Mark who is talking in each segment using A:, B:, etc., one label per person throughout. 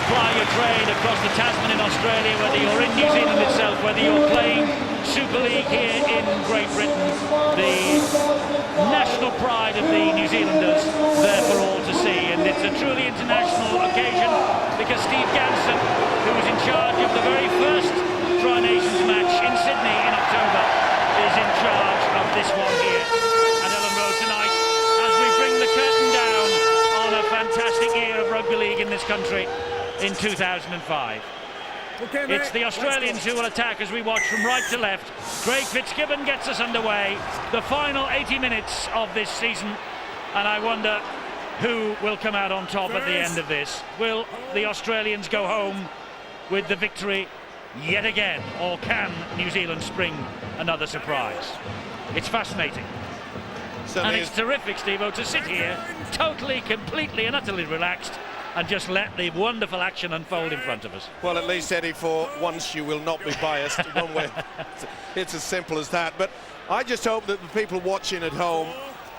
A: ply your trade across the Tasman in Australia, whether you're in New Zealand itself, whether you're playing Super League here in Great Britain, the national pride of the New Zealanders there for all to see. And it's a truly international occasion because Steve Ganson, who was in charge of the very first Tri-Nations match in Sydney in October, is in charge of this one here at Elland Rd tonight as we bring the curtain down on a fantastic year of rugby league in this country in 2005. Okay, it's the Australians who will attack as we watch from right to left. Craig Fitzgibbon gets us underway, the final 80 minutes of this season, and I wonder who will come out on top at the end of this. Will the Australians go home with the victory yet again, or can New Zealand spring another surprise? It's fascinating. And it's terrific, Steve-O, to sit here totally, completely and utterly relaxed and just let the wonderful action unfold in front of us.
B: Well, at least, Eddie, for once you will not be biased one way. It's as simple as that. But I just hope that the people watching at home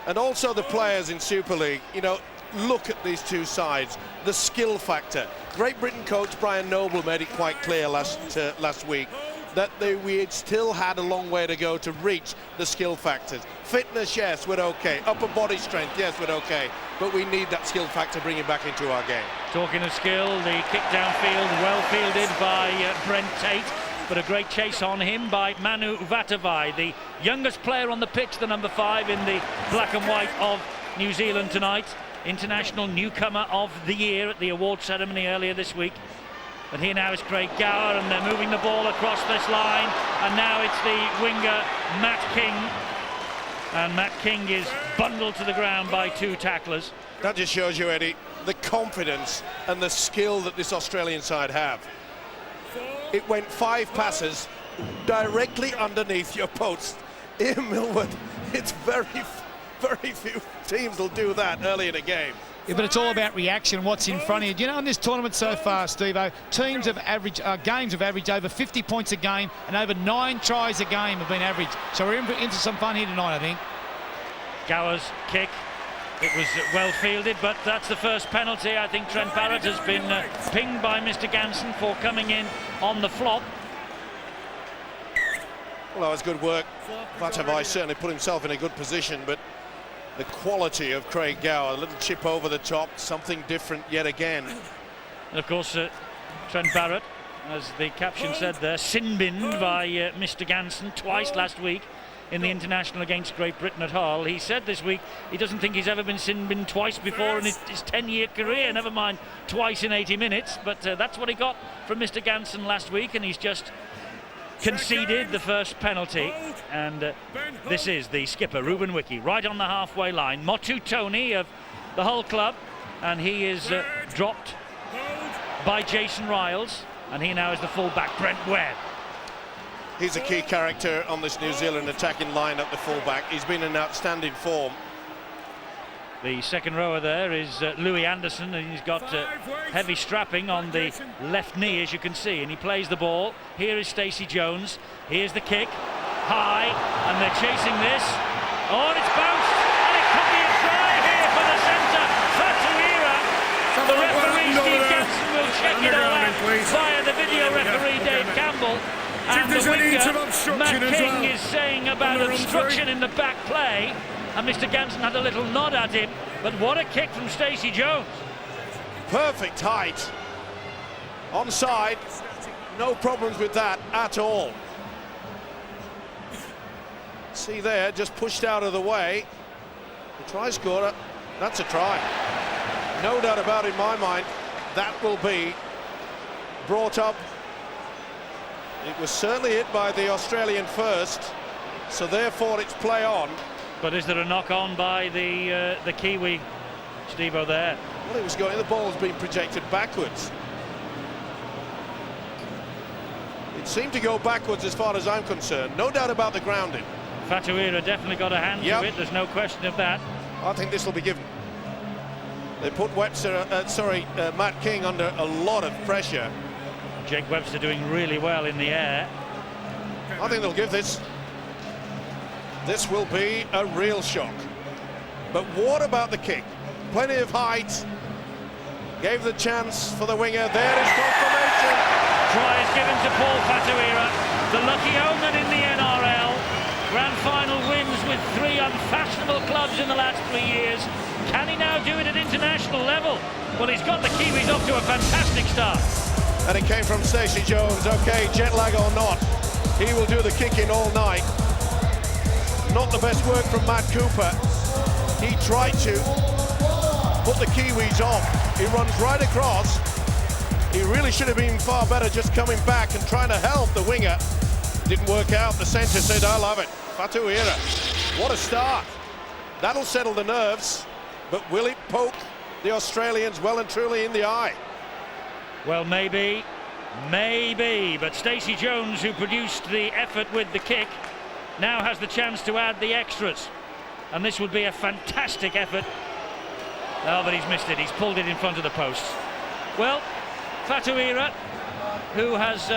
B: and also the players in Super League, you know, look at these two sides, the skill factor. Great Britain coach Brian Noble made it quite clear last week that we had still had a long way to go to reach the skill factors. Fitness, yes, we're okay. Upper body strength, yes, we're okay. But we need that skill factor bringing back into our game.
A: Talking of skill, the kick downfield, well fielded by Brent Tate, but a great chase on him by Manu Vatuvei, the youngest player on the pitch, the number 5 in the black and white of New Zealand tonight. International newcomer of the year at the award ceremony earlier this week. But here now is Craig Gower, and they're moving the ball across this line, and now it's the winger Matt King, and Matt King is bundled to the ground by 2 tacklers.
B: That just shows you, Eddie, the confidence and the skill that this Australian side have. It went 5 passes directly underneath your post. In Millwood, it's very few teams will do that early in a game.
C: Yeah, but it's all about reaction, what's in front of you. You know, in this tournament so far, Steve-O, teams have averaged, games have averaged over 50 points a game, and over 9 tries a game have been averaged. So we're into some fun here tonight, I think.
A: Gower's kick, it was well fielded, but that's the first penalty. I think Trent Barrett has been pinged by Mr. Ganson for coming in on the flop.
B: Well, that was good work. Vatuvei certainly put himself in a good position, but the quality of Craig Gower, a little chip over the top, something different yet again.
A: And of course, Trent Barrett, as the caption said there, sin-binned by Mr. Ganson twice last week in the international against Great Britain at Hull. He said this week he doesn't think he's ever been sin-binned twice before in his 10-year career, never mind twice in 80 minutes. But that's what he got from Mr. Ganson last week, and he's just conceded the first penalty, and this is the skipper Ruben WIKI right on the halfway line. Motu Tony of the Hull club, and he is dropped by Jason Ryles, and he now is the fullback Brent Webb.
B: He's a key character on this New Zealand attacking line at the fullback. He's been in outstanding form.
A: The second rower there is Louis Anderson, and he's got heavy strapping on the left knee, as you can see, and he plays the ball. Here is Stacey Jones. Here's the kick, high, and they're chasing this. Oh, and it's bounced, and it could be a try here for the centre. WHATUIRA. The referee, Steve Ganson, will check it all out via the video referee, Dave Campbell. And the winger, Matt King, is saying about obstruction in the back play. And Mr. Ganson had a little nod at him, but what a kick from Stacey Jones.
B: Perfect height. Onside, no problems with that at all. See there, just pushed out of the way. The try scorer, that's a try. No doubt about it in my mind, that will be brought up. It was certainly hit by the Australian first, so therefore it's play on.
A: But is there a knock on by the Kiwi, Steve-O, there?
B: Well, it was going, the ball's been projected backwards. It seemed to go backwards as far as I'm concerned. No doubt about the grounding.
A: WHATUIRA definitely got a hand to it, there's no question of that.
B: I think this will be given. They put Matt King under a lot of pressure.
A: Jake Webster doing really well in the air.
B: I think they'll give this. This will be a real shock. But what about the kick? Plenty of height. Gave the chance for the winger. There is confirmation.
A: Try is given to Paul WHATUIRA, the lucky omen in the NRL. Grand final wins with 3 unfashionable clubs in the last 3 years. Can he now do it at international level? Well, he's got the Kiwis off to a fantastic start.
B: And it came from Stacey Jones. Okay, jet lag or not, he will do the kicking all night. Not the best work from Matt Cooper. He tried to put the Kiwis off. He runs right across. He really should have been far better just coming back and trying to help the winger. Didn't work out. The centre said, I love it. WHATUIRA. What a start. That'll settle the nerves. But will it poke the Australians well and truly in the eye?
A: Well, maybe. But Stacey Jones, who produced the effort with the kick, now has the chance to add the extras. And this would be a fantastic effort. Oh, but he's missed it. He's pulled it in front of the posts. Well, WHATUIRA, who has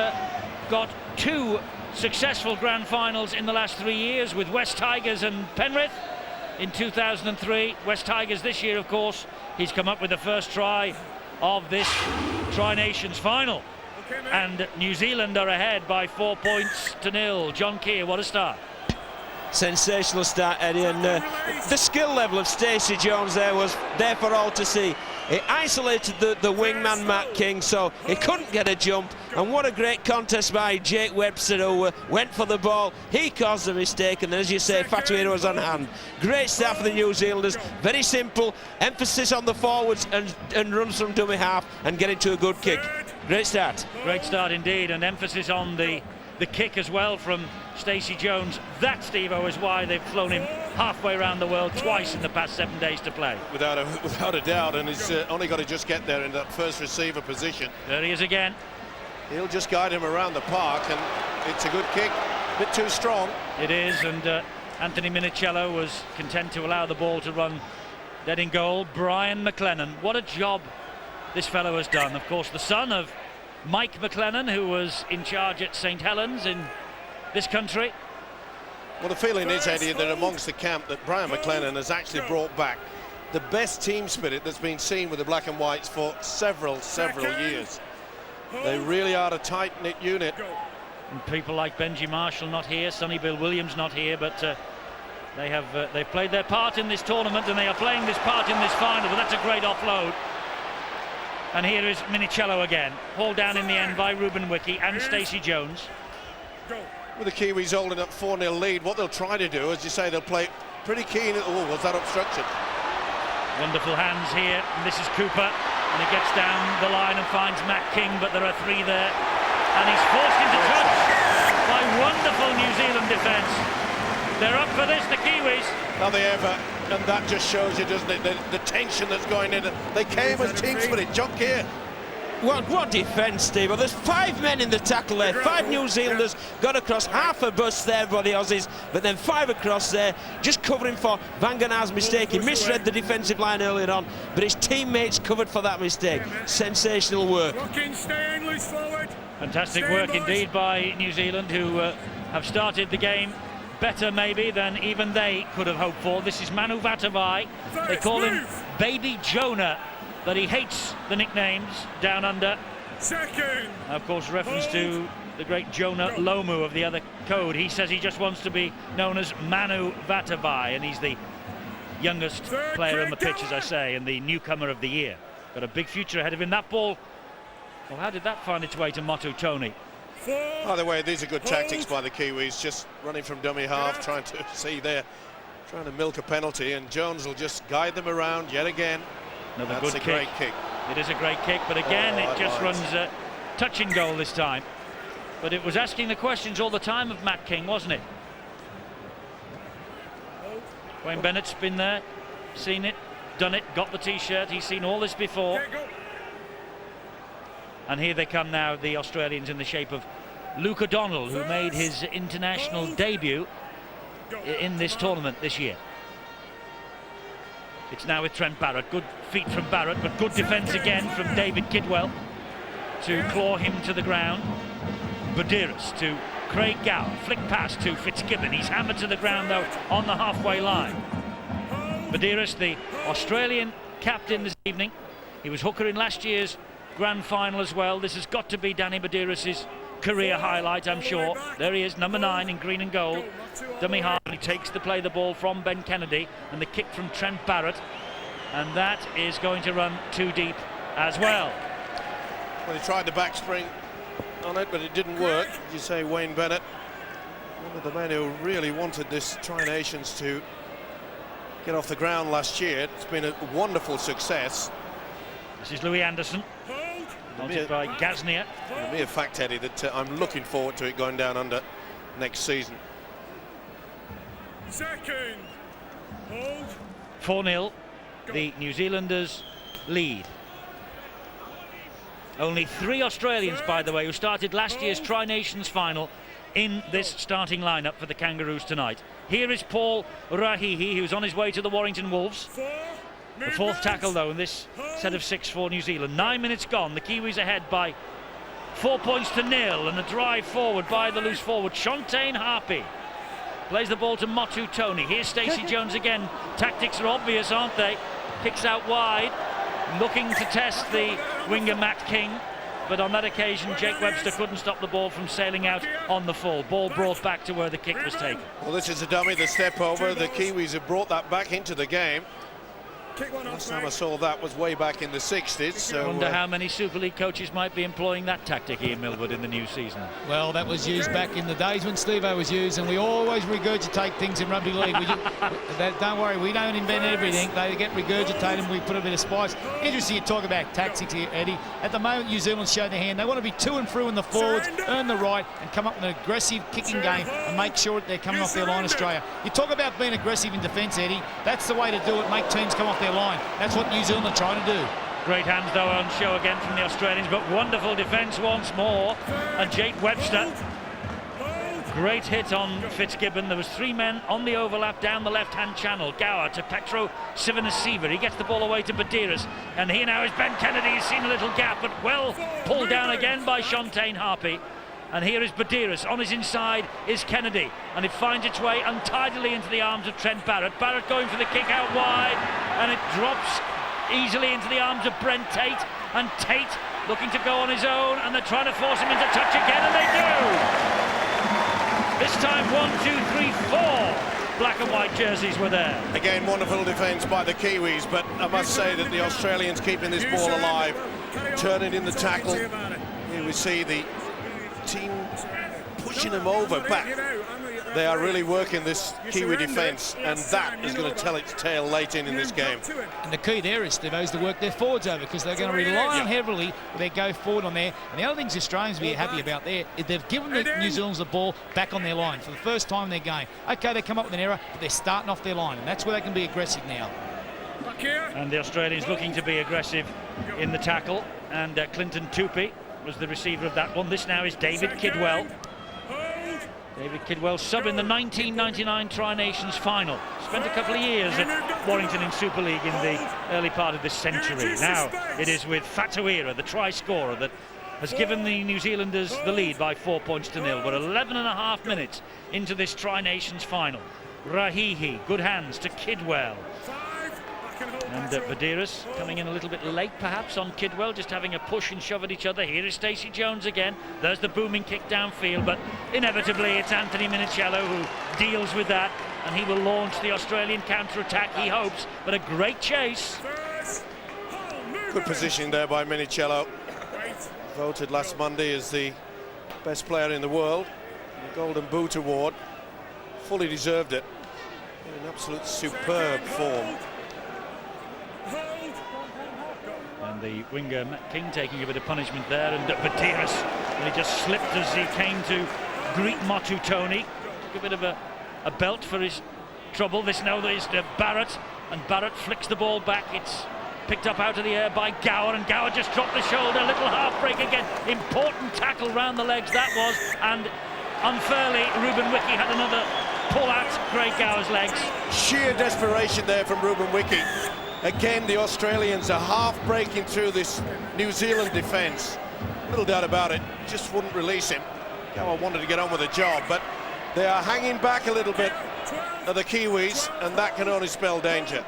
A: got 2 successful grand finals in the last 3 years with West Tigers and Penrith in 2003. West Tigers this year, of course. He's come up with the first try of this Tri-Nations final. And New Zealand are ahead by 4 points to 0. John Keir, what a start.
D: Sensational start, Eddie, and the skill level of Stacey Jones there was there for all to see. He isolated the wingman Matt King, so he couldn't get a jump. And what a great contest by Jake Webster, who went for the ball. He caused the mistake, and then, as you say, WHATUIRA was on hand. Great start for the New Zealanders. Very simple, emphasis on the forwards and runs from dummy half and getting to a good kick. Great start.
A: Great start indeed, and emphasis on the kick as well from Stacey Jones. That, Steve-O, is why they've flown him halfway around the world twice in the past 7 days to play. Without
B: a doubt, and he's only got to just get there in that first receiver position.
A: There he is again.
B: He'll just guide him around the park, and it's a good kick. A bit too strong.
A: It is, and Anthony Minichiello was content to allow the ball to run dead in goal. Brian McLennan, what a job this fellow has done. Of course, the son of Mike McLennan, who was in charge at St Helens in this country.
B: Well, the feeling is, Eddie, that amongst the camp that Brian McLennan has actually brought back the best team spirit that's been seen with the Black and Whites for several years. They really are a tight-knit unit.
A: And people like Benji Marshall not here, Sonny Bill Williams not here, but they've played their part in this tournament, and they are playing this part in this final. But that's a great offload. And here is Minichiello again, hauled down in the end by Ruben WIKI and Stacey Jones.
B: With the Kiwis holding up 4-0 lead, what they'll try to do, as you say, they'll play pretty keen. Oh, was that obstruction?
A: Wonderful hands here, and this is Cooper, and he gets down the line and finds Matt King, but there are 3 there, and he's forced into touch by wonderful New Zealand defence. They're up for this, the Kiwis.
B: Are they ever? And that just shows you, doesn't it, the tension that's going in. They came as team spirit. John Keir.
D: What defence, Steve? Well, there's 5 men in the tackle there. 5 New Zealanders got across, half a bust there by the Aussies, but then 5 across there, just covering for VAGANA's mistake. He misread the defensive line earlier on, but his teammates covered for that mistake. Sensational work.
A: Fantastic work indeed by New Zealand, who have started the game better maybe than even they could have hoped for. This is Manu Vatuvei. They call him Baby Jonah, but he hates the nicknames down under. Of course, reference to the great Jonah Lomu of the other code. He says he just wants to be known as Manu Vatuvei, and he's the youngest player on the pitch, as I say, and the newcomer of the year. Got a big future ahead of him. That ball, well, how did that find its way to Motu Tony?
B: By the way, these are good tactics by the Kiwis, just running from dummy half, trying to see there, trying to milk a penalty, and Jones will just guide them around yet again.
A: Another
B: That's
A: good
B: a great kick.
A: It is a great kick, but again, it just runs touch and goal this time. But it was asking the questions all the time of Matt King, wasn't it? Wayne Bennett's been there, seen it, done it, got the T-shirt. He's seen all this before. And here they come now, the Australians, in the shape of Luke O'Donnell, who made his international debut in this tournament this year. It's now with Trent Barrett. Good feet from Barrett, but good defence again from David Kidwell to claw him to the ground. Badiris to Craig Gower. Flick pass to Fitzgibbon. He's hammered to the ground, though, on the halfway line. Badiris, the Australian captain this evening. He was hooker in last year's grand final as well. This has got to be Danny Medeiros' career highlight, I'm sure. There he is, number 9 in green and gold. Dummy half, and he takes to play the ball from Ben Kennedy, and the kick from Trent Barrett, and that is going to run too deep as well.
B: Well, he tried the backspring on it, but it didn't work. Did you say Wayne Bennett? One of the men who really wanted this Tri-Nations to get off the ground last year. It's been a wonderful success.
A: This is Louis Anderson, knotted by Gaznia.
B: The mere fact, Eddie, that I'm looking forward to it going down under next season.
E: Second. Hold.
A: 4-0, the New Zealanders lead. Only 3 Australians, by the way, who started last year's Tri-Nations final in this starting lineup for the Kangaroos tonight. Here is Paul RAUHIHI, who's on his way to the Warrington Wolves. The 4th tackle, though, in this set of 6 for New Zealand. 9 minutes gone. The Kiwis ahead by 4 points to 0, and a drive forward by the loose forward, Shontaine Harpy. Plays the ball to Motu Tony. Here's Stacey Jones again. Tactics are obvious, aren't they? Kicks out wide, looking to test the winger Matt King. But on that occasion, Jake Webster couldn't stop the ball from sailing out on the full. Ball brought back to where the kick was taken.
B: Well, this is a dummy, the step over. The Kiwis have brought that back into the game. Last time I saw that was way back in the 60s. So
A: I wonder how many Super League coaches might be employing that tactic here in Millwood in the new season.
C: Well, that was used back in the days when Steve-O was used, and we always regurgitate things in rugby league. Don't worry, we don't invent everything. They get regurgitated and we put a bit of spice. Interesting you talk about tactics here, Eddie. At the moment, New Zealand's showing their hand. They want to be to and through in the forwards, earn the right, and come up with an aggressive kicking game and make sure that they're coming off their line, Australia. You talk about being aggressive in defence, Eddie. That's the way to do it, make teams come off their line. That's what New Zealand are trying to do.
A: Great hands, though, on show again from the Australians, but wonderful defence once more. And Jake Webster, great hit on Fitzgibbon. There was 3 men on the overlap down the left-hand channel. Gower to Petero CIVONICEVA. He gets the ball away to Medeiros, and here now is Ben Kennedy. He's seen a little gap, but well pulled down again by Shontaine Harpy. And here is Medeiros. On his inside is Kennedy, and it finds its way untidily into the arms of Trent Barrett. Barrett going for the kick out wide, and it drops easily into the arms of Brent Tate. And Tate looking to go on his own, and they're trying to force him into touch again, and they do! This time 1, 2, 3, 4 black and white jerseys were there.
B: again, wonderful defence by the Kiwis, but I must say that the Australians keeping this ball alive, turning in the tackle. Here we see the team pushing them over back. They are really working this Kiwi defence, and that is going to tell its tale late in this game.
C: And the key there is, Steve-O, is to work their forwards over, because they're going to rely on heavily with their go forward on there. And the other things the Australians will be happy about there is they've given the New Zealanders the ball back on their line for the first time in their game. Okay, they come up with an error, but they're starting off their line, and that's where they can be aggressive now.
A: And the Australians looking to be aggressive in the tackle, and Clinton Tupy was the receiver of that one. This now is David Kidwell. David Kidwell, sub in the 1999 Tri-Nations final. Spent a couple of years at Warrington in Super League in the early part of this century. Now it is with WHATUIRA, the try scorer, that has given the New Zealanders the lead by 4 points to 0. But 11.5 minutes into this Tri-Nations final. RAUHIHI, good hands to Kidwell. And Medeiros coming in a little bit late perhaps on Kidwell, just having a push and shove at each other. Here is Stacey Jones again. There's the booming kick downfield, but inevitably it's Anthony Minichiello who deals with that, and he will launch the Australian counter-attack, he hopes, but a great chase.
B: Good positioning there by Minichiello. Voted last Monday as the best player in the world, the Golden Boot Award. Fully deserved it. In absolute superb form.
A: And the winger Matt King taking a bit of punishment there, and Medeiros really just slipped as he came to greet Motu Tony. Took a bit of a belt for his trouble. This now is Barrett, and Barrett flicks the ball back. It's picked up out of the air by Gower, and Gower just dropped the shoulder. Little half break again. Important tackle round the legs that was, and unfairly Ruben WIKI had another pull at Craig Gower's legs.
B: Sheer desperation there from Ruben WIKI. Again, the Australians are half breaking through this New Zealand defence. Little doubt about it, just wouldn't release him. Gower wanted to get on with the job, but they are hanging back a little bit of the Kiwis, and that can only spell danger.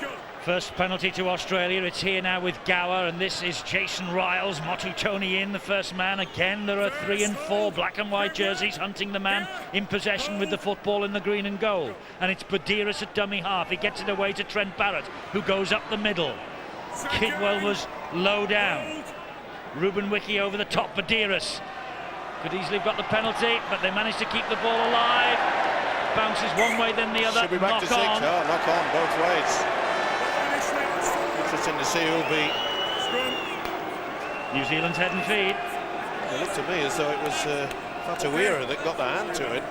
A: First penalty to Australia. It's here now with Gower, and this is Jason Ryles. Motu in, the first man. Again, there are 3 and 4 black and white jerseys hunting the man in possession with the football in the green and gold. And it's Badiris at dummy half. He gets it away to Trent Barrett, who goes up the middle. Kidwell was low down. Ruben WIKI over the top. Badiris could easily have got the penalty, but they managed to keep the ball alive. Bounces one way, then the other.
B: Should be back to 6.
A: On.
B: Oh, knock on both ways. Interesting to see who'll be
A: New Zealand's head and feet.
B: It looked to me as though it was WHATUIRA that got the hand to it.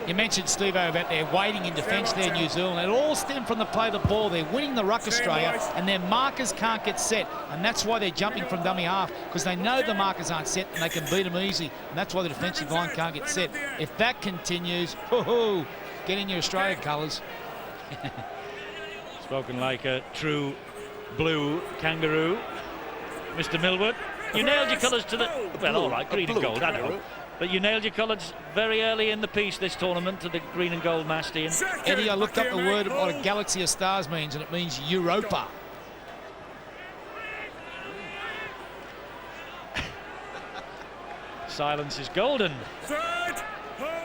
C: You mentioned, Steve-O, about their waiting in defence there, New Zealand. It all stemmed from the play of the ball. They're winning the ruck, Australia, and their markers can't get set. And that's why they're jumping from dummy half, because they know the markers aren't set and they can beat them easy. And that's why the defensive line can't get set. If that continues, get in your Australian colours.
A: Spoken like a true blue kangaroo. Mr. Millward, you nailed your colours to the... Well, all right, green and gold, I know. But you nailed your colours very early in the piece this tournament to the green and gold mast, Ian.
C: Eddie, I looked up the word what a galaxy of stars means, and it means Europa.
A: Silence is golden.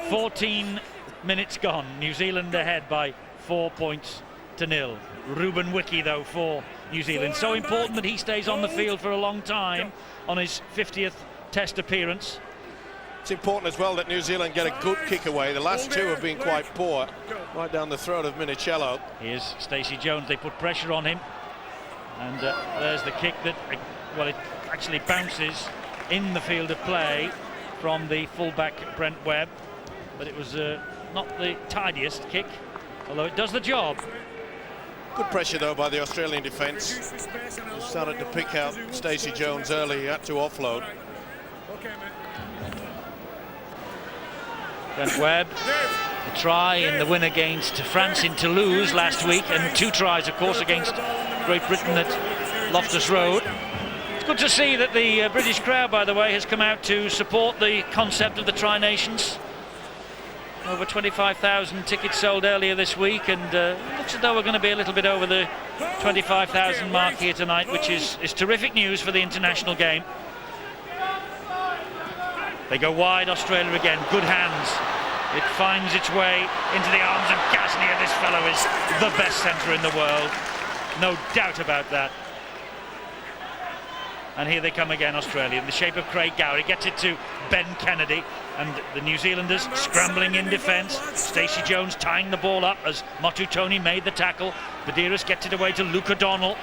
A: 14 minutes gone. New Zealand ahead by 4 points to 0. Ruben WIKI, though, for New Zealand. So important that he stays on the field for a long time on his 50th Test appearance.
B: It's important as well that New Zealand get a good kick away. The last 2 have been quite poor, right down the throat of Minicello.
A: Here's Stacey Jones. They put pressure on him, and there's the kick that, well, it actually bounces in the field of play from the fullback Brent Webb, but it was not the tidiest kick, although it does the job.
B: Good pressure though by the Australian defence. Started to pick out Stacey Jones early. He had to offload.
A: Brent Webb, a try in the win against France in Toulouse last week, and 2 tries, of course, against Great Britain at Loftus Road. It's good to see that the British crowd, by the way, has come out to support the concept of the Tri-Nations. Over 25,000 tickets sold earlier this week, and it looks as though we're going to be a little bit over the 25,000 mark here tonight, which is terrific news for the international game. They go wide, Australia again. Good hands. It finds its way into the arms of Gasnier. This fellow is the best centre in the world. No doubt about that. And here they come again, Australia, in the shape of Craig Gower. He gets it to Ben Kennedy, and the New Zealanders scrambling in defence. Stacey Jones tying the ball up as Motu made the tackle. Badiris gets it away to Luke O'Donnell.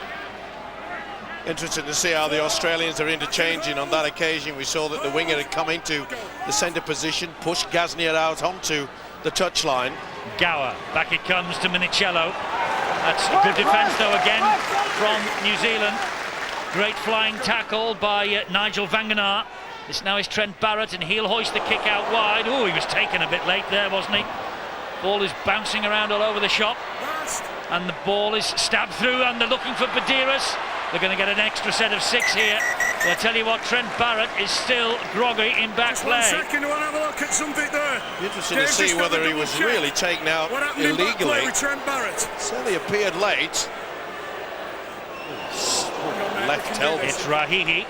B: Interesting to see how the Australians are interchanging on that occasion. We saw that the winger had come into the centre position, pushed Gasnier out onto the touchline.
A: Gower, back it comes to Minicello. That's good defence though again from New Zealand. Great flying tackle by Nigel VAGANA. This now is Trent Barrett, and he'll hoist the kick out wide. Oh, he was taken a bit late there, wasn't he? Ball is bouncing around all over the shop, and the ball is stabbed through, and they're looking for Badiris. They're going to get an extra set of 6 here. But I tell you what, Trent Barrett is still groggy in back play.
E: Second, I want to have a look at something there.
B: Interesting to see whether he was really taken out illegally. Certainly appeared late. Left elbow.
A: It's RAUHIHI.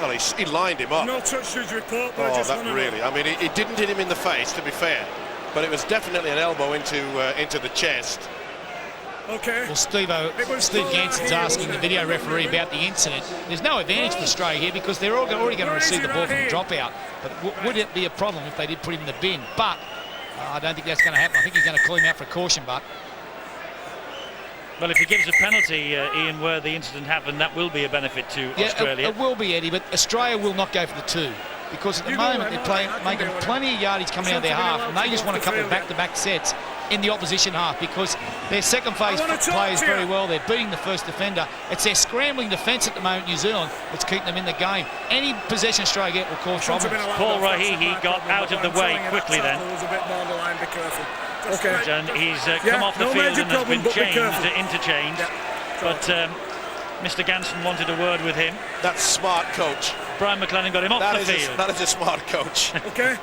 B: Well, he lined him up.
E: No touch judge report.
B: Oh, that really. I mean, it didn't hit him in the face, to be fair, but it was definitely an elbow into the chest.
E: Okay.
C: Well, Steve Ganson's asking the video referee about the incident. There's no advantage for Australia here because they're already going to receive the ball from the dropout. But would it be a problem if they did put him in the bin? But I don't think that's going to happen. I think he's going to call him out for a caution, but.
A: Well, if he gives a penalty, Ian, where the incident happened, that will be a benefit to Australia.
C: It will be, Eddie, but Australia will not go for the 2. Because at the moment they're making plenty of yardage coming out of their half, and they just want a couple of back-to-back sets in the opposition half because their second phase plays very well. They're beating the first defender. It's their scrambling defence at the moment, New Zealand, that's keeping them in the game. Any possession Australia get will cause problems.
A: Paul RAUHIHI got out of the way quickly then.
E: Okay.
A: And he's come off the field and has been interchanged. But Mr. Ganson wanted a word with him.
B: That's smart, coach.
A: Brian McLennan got him off the field.
B: That is a smart coach.
E: Okay.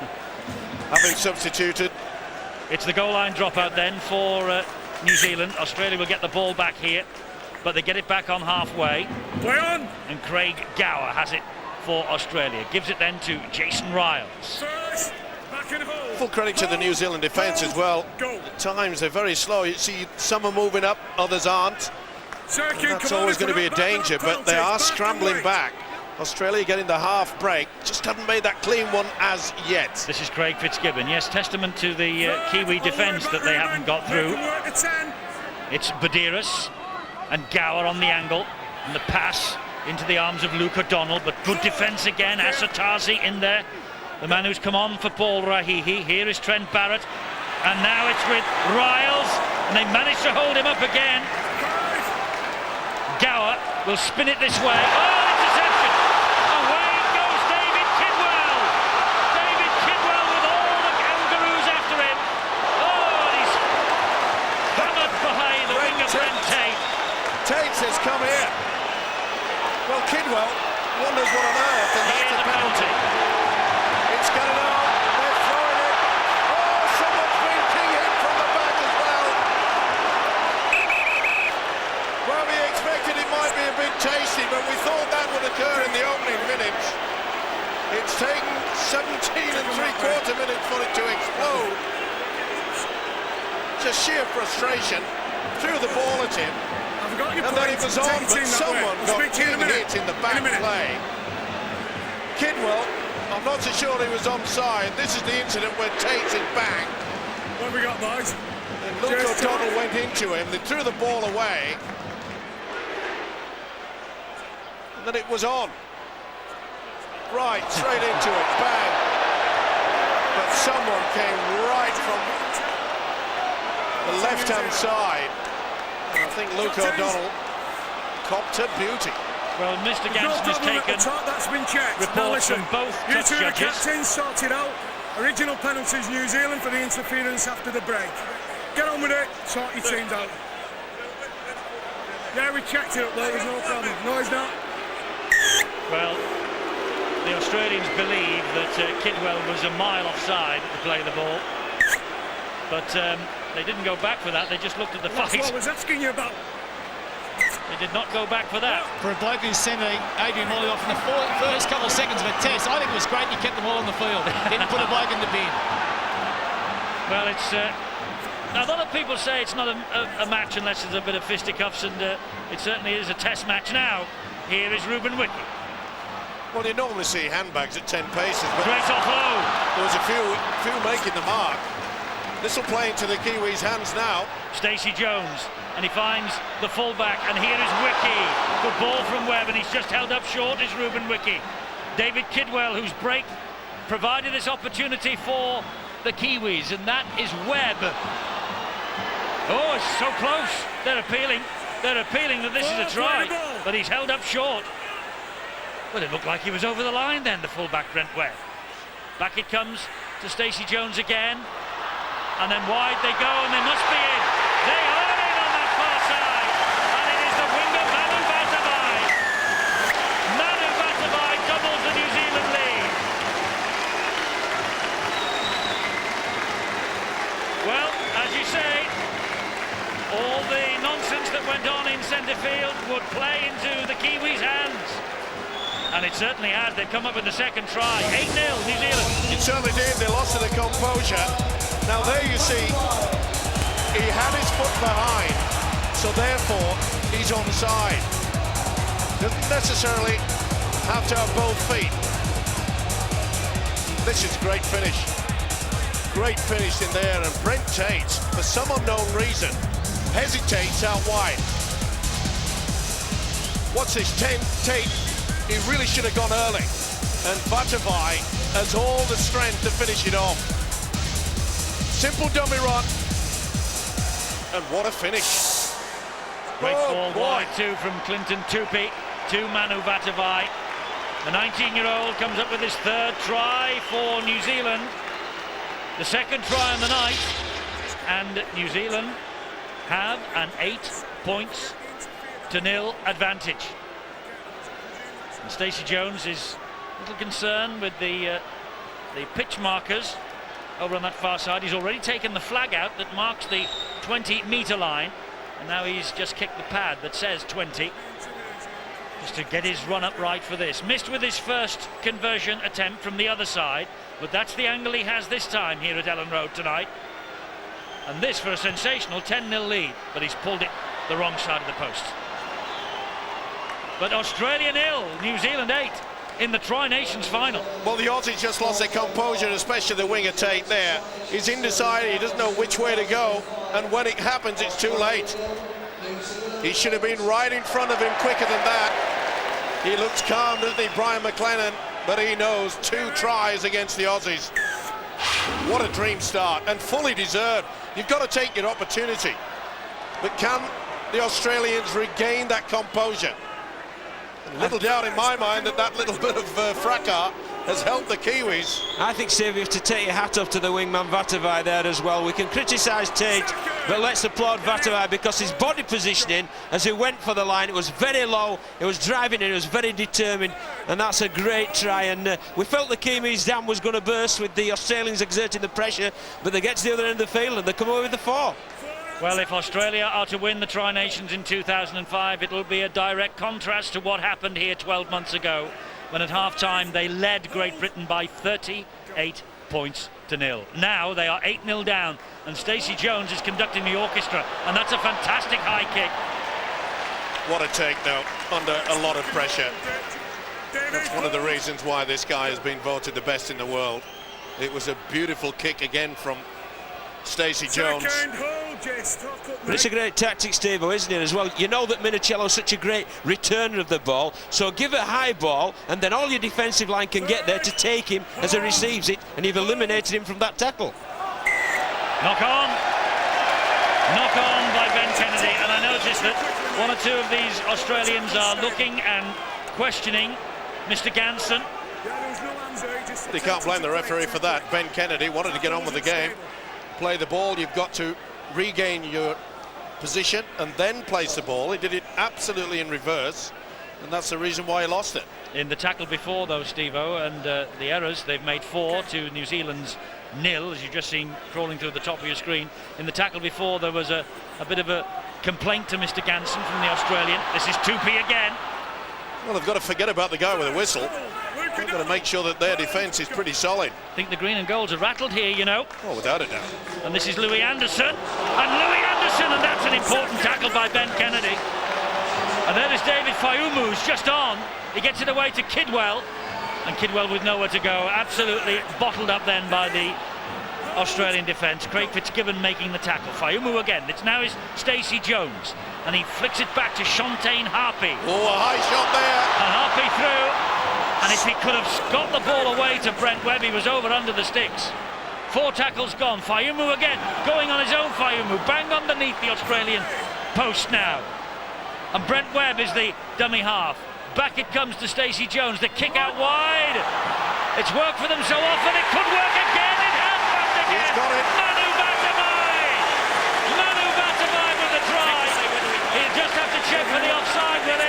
B: Having substituted.
A: It's the goal line dropout then for New Zealand. Australia will get the ball back here, but they get it back on halfway.
E: Play on.
A: And Craig Gower has it for Australia. Gives it then to Jason Ryles.
E: First, back in hole.
B: Full credit to the New Zealand defence as well. At times they're very slow. You see some are moving up, others aren't. And that's always going to be a danger, but they are scrambling back. Australia getting the half break, just haven't made that clean one as yet.
A: This is Craig Fitzgibbon. Yes, testament to the Kiwi defence that they haven't got through. It's Badiris and Gower on the angle, and the pass into the arms of Luke O'Donnell, but good defence again. Asatazi in there, the man who's come on for Paul RAUHIHI. Here is Trent Barrett, and now it's with Ryles, and they managed to hold him up again. Gower will spin it this way. Oh, interception! Away goes David Kidwell. David Kidwell with all the Kangaroos after him. Oh, and he's hammered behind the winger Brent Tate.
B: Tate has come here. Well, Kidwell wonders what on earth, and that's a penalty. It's going to know. They're throwing it. Oh, someone's been king hit from the back as well. Well, we expected it might be a bit tasty, but we thought that would occur in the opening minutes. It's taken 17 3/4 minutes for it to explode. Just sheer frustration. Threw the ball at him. And then it was on, but someone got king hit in the back play. Kidwell, I'm not so sure he was onside. This is the incident where Tate's in back.
E: What have we got, boys?
B: And Luke O'Donnell went into him. They threw the ball away. And then it was on. Right, straight into it. Bang. But someone came right from the left-hand side. And I think Luke O'Donnell copped a beauty.
A: Well, Mr. Ganson has taken reports from both touch judges.
E: The captains sorted out original penalties New Zealand for the interference after the break. Get on with it, sort your teams out. Yeah, we checked it up there, there's no problem. No, it's not.
A: Well, the Australians believe that Kidwell was a mile offside to play the ball. But they didn't go back for that, they just looked at the fight.
E: That's what I was asking you about.
A: They did not go back for that.
C: For a bloke who's sent Adrian Morley off in the first couple of seconds of a test, I think it was great he kept them all on the field. Didn't put a bloke in the bin.
A: Well, it's... now, a lot of people say it's not a match unless there's a bit of fisticuffs, and it certainly is a test match now. Here is Ruben WIKI.
B: Well, you normally see handbags at 10 paces, but
A: great offload.
B: There was a few making the mark. This will play into the Kiwis' hands now.
A: Stacey Jones, and he finds the fullback, and here is WIKI. Good ball from Webb, and he's just held up short is Ruben WIKI. David Kidwell, whose break provided this opportunity for the Kiwis, and that is Webb. Oh, it's so close. They're appealing that this is a try, but he's held up short. Well, it looked like he was over the line then, the fullback Brent Webb. Back it comes to Stacey Jones again. And then wide they go, and they must be in. They are in on that far side. And it is the winger, Manu Vatuvei. Manu Vatuvei doubles the New Zealand lead. Well, as you say, all the nonsense that went on in centre field would play into the Kiwis' hands. And it certainly has. They've come up with the second try. 8-0 New Zealand.
B: It certainly did. They lost to the composure. Now there you see, he had his foot behind, so therefore he's onside. Doesn't necessarily have to have both feet. This is a great finish. Great finish in there, and Brent Tate, for some unknown reason, hesitates out wide. What's this? Tate, he really should have gone early. And Vatuvei has all the strength to finish it off. Simple dummy run. And what a finish.
A: Great ball wide too from Clinton Tupi to Manu Vatuvei. The 19-year-old comes up with his third try for New Zealand. The second try on the night. And New Zealand have an 8-0 advantage. And Stacey Jones is a little concerned with the pitch markers. over on that far side. He's already taken the flag out that marks the 20-metre line, and now he's just kicked the pad that says 20, just to get his run up right for this. Missed with his first conversion attempt from the other side, but that's the angle he has this time here at Elland Rd tonight. And this for a sensational 10-0 lead, but he's pulled it the wrong side of the post. But Australia 0, New Zealand 8 in the Tri-Nations final.
B: Well, the Aussies just lost their composure, especially the winger Tate there. He's indecisive, he doesn't know which way to go, and when it happens, it's too late. He should have been right in front of him quicker than that. He looks calm, doesn't he, Brian McLennan, but he knows 2 tries against the Aussies. What a dream start, and fully deserved. You've got to take your opportunity. But can the Australians regain that composure? Little doubt in my mind that little bit of fracas has helped the Kiwis.
D: I think, Steve, you have to take your hat off to the wingman Vatuvai there as well. We can criticise Tate, but let's applaud Vatuvai because his body positioning as he went for the line, it was very low, it was driving in, it was very determined, and that's a great try. And we felt the Kiwis dam was going to burst with the Australians exerting the pressure, but they get to the other end of the field and they come away with the 4.
A: Well, if Australia are to win the Tri-Nations in 2005, it'll be a direct contrast to what happened here 12 months ago, when at half-time they led Great Britain by 38 points to 0. Now they are 8-0 down, and Stacey Jones is conducting the orchestra, and that's a fantastic high kick.
B: What a take, though, under a lot of pressure. That's one of the reasons why this guy has been voted the best in the world. It was a beautiful kick again from Stacey Jones.
D: But it's a great tactic, Steve, isn't it, as well? You know that Minicello's such a great returner of the ball, so give a high ball, and then all your defensive line can get there to take him as he receives it, and you've eliminated him from that tackle.
A: Knock on by Ben Kennedy, and I noticed that 1 or 2 of these Australians are looking and questioning Mr. Ganson.
B: You can't blame the referee for that. Ben Kennedy wanted to get on with the game. Play the ball, you've got to regain your position and then place the ball. He did it absolutely in reverse, and that's the reason why he lost it.
A: In the tackle before, though, Steve-O, and the errors, they've made 4 to New Zealand's 0, as you've just seen crawling through the top of your screen. In the tackle before, there was a bit of a complaint to Mr. Ganson from the Australian. This is 2P again.
B: Well, they've got to forget about the guy with a whistle. They've got to make sure that their defence is pretty solid.
A: I think the green and golds are rattled here, you know.
B: Oh, without a doubt.
A: And this is Louis Anderson. And that's an important tackle by Ben Kennedy. And there is David Fayumu, who's just on. He gets it away to Kidwell. And Kidwell with nowhere to go. Absolutely bottled up then by the Australian defence. Craig Fitzgibbon making the tackle. Fayumu again. It's now is Stacey Jones. And he flicks it back to Shontaine Harpy.
B: Oh, a high shot there.
A: And Harpy through. And if he could have got the ball away to Brent Webb, he was over under the sticks. 4 tackles gone. Fayumu again, going on his own. Fayumu bang underneath the Australian post now. And Brent Webb is the dummy half. Back it comes to Stacey Jones. The kick out wide. It's worked for them so often. It could work again. It has worked again.
B: He's got it.
A: Manu Vatuvai with the try. He'll just have to check for the offside, will he?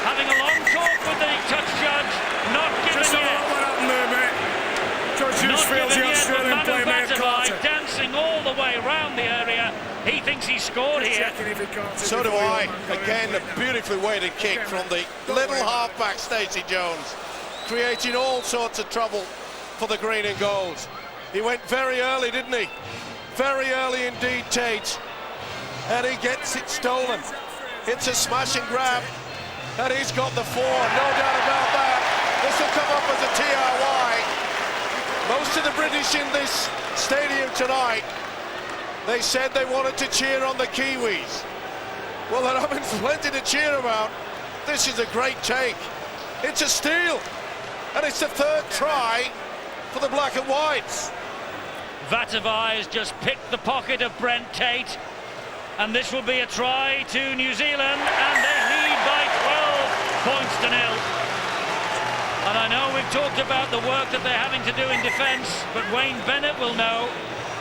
A: Having a long talk with the touch judge, not given
E: Just
A: yet.
E: what happened there, mate. Judge just feels the Australian play made Carter.
A: Dancing all the way around the area. He thinks he's scored here.
B: So do I. Again, a beautifully weighted kick from the little halfback Stacey Jones, creating all sorts of trouble for the green and golds. He went very early, didn't he? Very early indeed, Tate. And he gets it stolen. It's a smash and grab. And he's got the 4, no doubt about that. This will come up as a TRY. Most of the British in this stadium tonight, they said they wanted to cheer on the Kiwis. Well, they're having plenty to cheer about. This is a great take. It's a steal. And it's the 3rd try for the black and whites.
A: Vatuvai has just picked the pocket of Brent Tate. And this will be a try to New Zealand, and they lead by 12 points to 0. And I know we've talked about the work that they're having to do in defence, but Wayne Bennett will know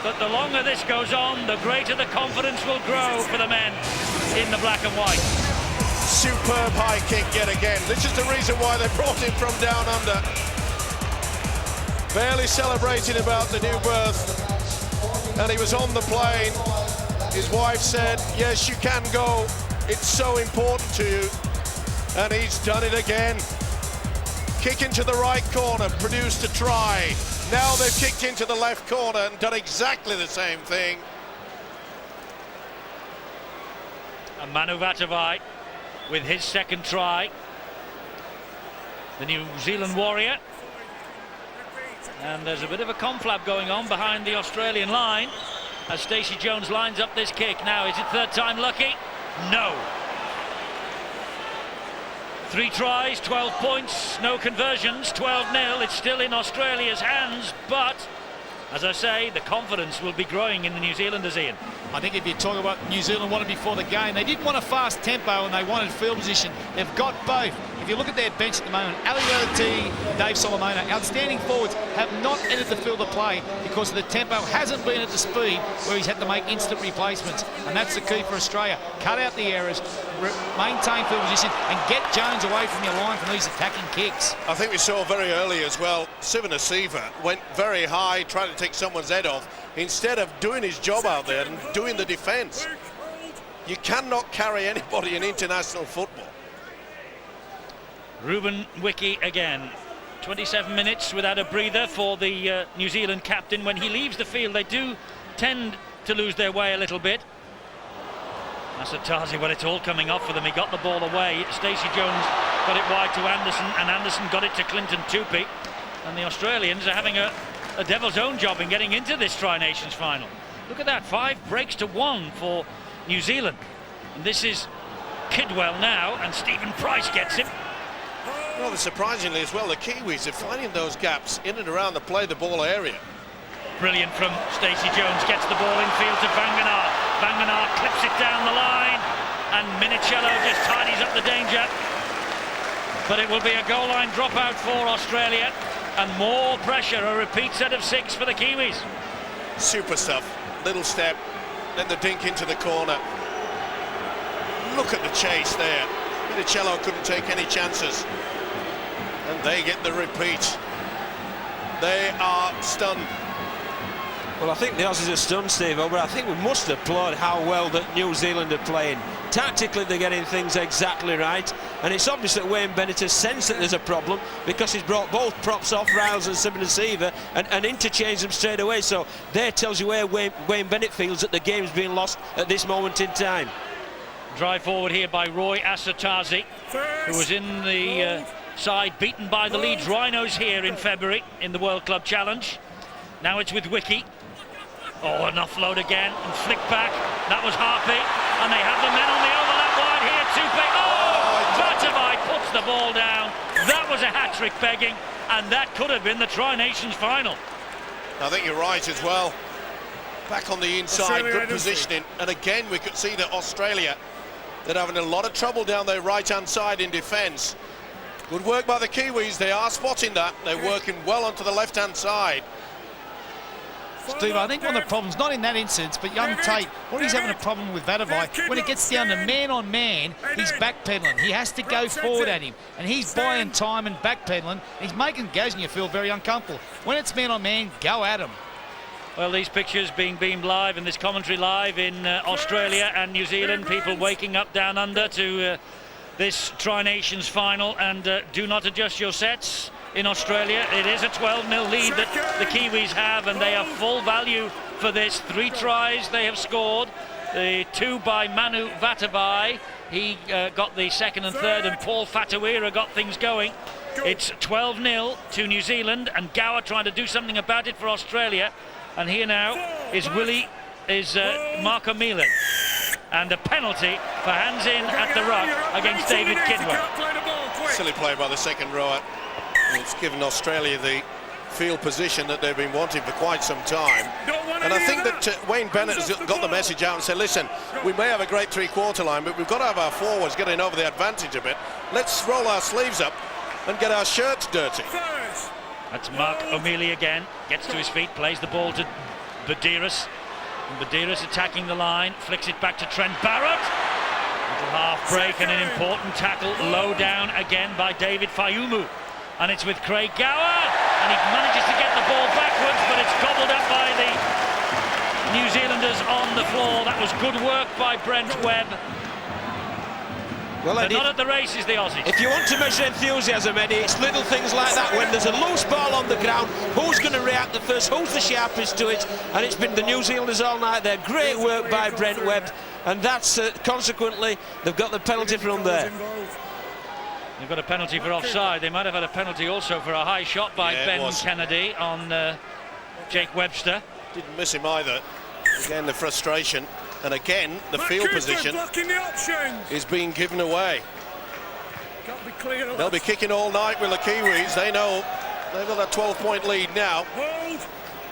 A: that the longer this goes on, the greater the confidence will grow for the men in the black and white.
B: Superb high kick yet again. This is the reason why they brought him from down under. barely celebrating about the new birth, and he was on the plane. His wife said, yes, you can go, it's so important to you, and he's done it again. Kick into the right corner, produced a try. Now they've kicked into the left corner and done exactly the same thing.
A: And Manu Vatuvei with his second try, the New Zealand warrior. And there's a bit of a conflab going on behind the Australian line as Stacey Jones lines up this kick. Now, is it third time lucky? No. 3 tries, 12 points, no conversions, 12-0. It's still in Australia's hands, but as I say, the confidence will be growing in the New Zealanders, Ian.
C: I think if you talk about New Zealand wanted before the game, they didn't want a fast tempo and they wanted field position. They've got both. If you look at their bench at the moment, Ali Relati, Dave Solomona, outstanding forwards, have not entered the field of play because the tempo hasn't been at the speed where he's had to make instant replacements. And that's the key for Australia. Cut out the errors, maintain field position and get Jones away from your line from these attacking kicks.
B: I think we saw very early as well, CIVONICEVA went very high, trying to take someone's head off, instead of doing his job out there and doing the defence. You cannot carry anybody in international football.
A: Ruben WIKI again. 27 minutes without a breather for the New Zealand captain. When he leaves the field, they do tend to lose their way a little bit. Asatazi, well, it's all coming off for them. He got the ball away. Stacey Jones got it wide to Anderson, and Anderson got it to Clinton Tupi. And the Australians are having a devil's own job in getting into this Tri-Nations final. Look at that, 5 breaks to 1 for New Zealand. And this is Kidwell now, and Stephen Price gets him.
B: Well, surprisingly as well, the Kiwis are finding those gaps in and around the play the ball area.
A: Brilliant from Stacey Jones, gets the ball infield to VAGANA. VAGANA clips it down the line, and Minicello just tidies up the danger. But it will be a goal line dropout for Australia, and more pressure, a repeat set of 6 for the Kiwis.
B: Super stuff, little step, then the dink into the corner. Look at the chase there. Minicello couldn't take any chances. And they get the repeat. They are stunned.
D: Well, I think the Aussies are stunned, Steve, but I think we must applaud how well that New Zealand are playing. Tactically, they're getting things exactly right, and it's obvious that Wayne Bennett has sensed that there's a problem because he's brought both props off RYLES and CIVONICEVA and interchanged them straight away. So there tells you where Wayne Bennett feels that the game's being lost at this moment in time.
A: Drive forward here by Roy Asatazi, who was in the side beaten by the Leeds Rhinos here in February in the World Club Challenge. Now it's with WIKI. Oh, an offload again and flick back. That was Harpy, and they have the men on the overlap wide here. Tupi. Oh, Vatuvei puts the ball down. That was a hat-trick begging, and that could have been the Tri-Nations final.
B: I think you're right as well. Back on the inside, good positioning, and again we could see that Australia, they're having a lot of trouble down their right-hand side in defence. Good work by the Kiwis, they are spotting that. They're working well onto the left-hand side.
C: Steve, I think one of the problems, not in that instance, but young Tate, what he's having a problem with Vatuvei, when it gets down to man-on-man, he's backpedaling. He has to go forward at him, and he's buying time and backpedaling. He's making Gaznia feel very uncomfortable. When it's man-on-man, go at him.
A: Well, these pictures being beamed live and this commentary live in Australia and New Zealand, people waking up down under to this Tri-Nations final, and do not adjust your sets. In Australia, it is a 12-0 lead that the Kiwis have, and they have full value for this. 3 tries they have scored. The 2 by Manu Vatuvei. He got the second and third, and Paul WHATUIRA got things going. It's 12-0 to New Zealand, and Gower trying to do something about it for Australia. And here now is Marco Milan. And a penalty for hands in at the ruck against David Kidwell.
B: Silly play by the second rower. It's given Australia the field position that they've been wanting for quite some time. And I think that Wayne Bennett has got the message out and said, listen, we may have a great 3-quarter line, but we've got to have our forwards getting over the advantage a bit. Let's roll our sleeves up and get our shirts dirty.
A: That's Mark O'Mealy again, gets to his feet, plays the ball to Badiris. And Badiris attacking the line, flicks it back to Trent Barrett. Little half break and an important tackle low down again by David Fayumu. And it's with Craig Gower, and and he manages to get the ball backwards, but it's gobbled up by the New Zealanders on the floor. That was good work by Brent Webb.
D: Well,
A: They're not at the races, the Aussies.
D: If you want to measure enthusiasm, Eddie, it's little things like that. When there's a loose ball on the ground, who's going to react the first? Who's the sharpest to it? And it's been the New Zealanders all night there. Great work by Brent Webb, and that's consequently they've got the penalty from there.
A: They've got a penalty for offside. They might have had a penalty also for a high shot by Ben Kennedy on Jake Webster.
B: Didn't miss him either. Again, the frustration. And again, the field position is being given away. They'll be kicking all night with the Kiwis. They know they've got that 12-point lead now.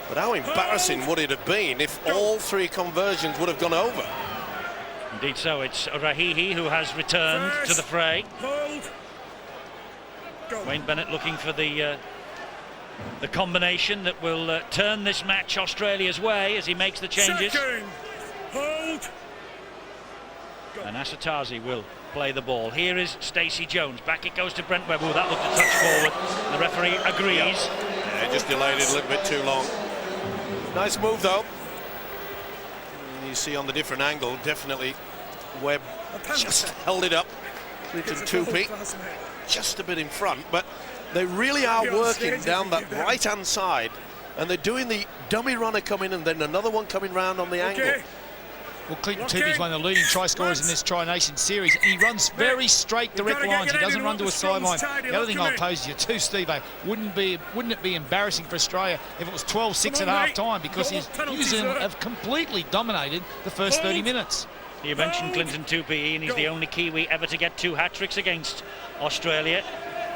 B: But how embarrassing would it have been if all three conversions would have gone over?
A: Indeed so. It's RAUHIHI who has returned to the fray. Wayne Bennett looking for the combination that will turn this match Australia's way as he makes the changes. And Asatazi will play the ball. Here is Stacey Jones. Back it goes to Brent Webb. Oh, that looked a touch forward. The referee agrees.
B: Yeah, just delayed it a little bit too long. Nice move, though. You see on the different angle, definitely Webb just held it up. Clinton Tupi just a bit in front, but they really are working down that right-hand side, and they're doing the dummy runner coming and then another one coming round on the angle.
C: Well, Clinton Tupi is one of the leading try scorers in this Tri Nation series, and he runs very straight, direct lines. He doesn't run to a sideline. The other thing I'll pose to you too, Steve-O, wouldn't it be embarrassing for Australia if it was 12-6 at half-time, because New Zealand have completely dominated the first 30 minutes.
A: You mentioned Clinton Tupi, and he's the only Kiwi ever to get 2 hat-tricks against Australia,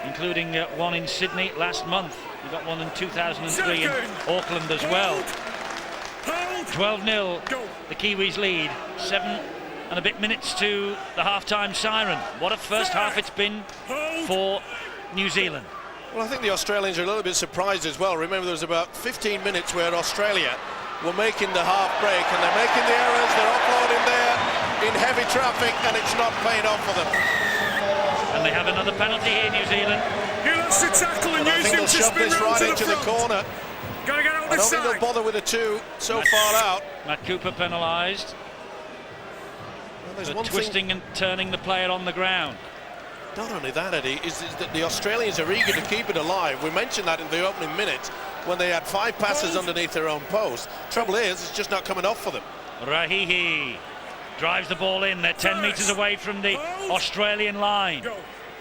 A: including one in Sydney last month. He got one in 2003 in Auckland as well. 12-0, the Kiwis lead. 7 and a bit minutes to the half-time siren. What a first half it's been for New Zealand.
B: Well, I think the Australians are a little bit surprised as well. Remember, there was about 15 minutes where Australia were making the half break, and they're making the errors, they're offloading there in heavy traffic, and it's not paying off for them.
A: And they have another penalty here, New Zealand.
E: He lost the tackle and
B: I think they'll shove this right into the corner.
E: Gotta get out
B: I don't think they'll bother with a 2 so far out.
A: Matt Cooper penalised
B: Well,
A: for twisting and turning the player on the ground.
B: Not only that, Eddie, is that the Australians are eager to keep it alive. We mentioned that in the opening minutes when they had 5 passes underneath their own post. Trouble is, it's just not coming off for them.
A: RAUHIHI drives the ball in. They're 10 metres away from the Australian line.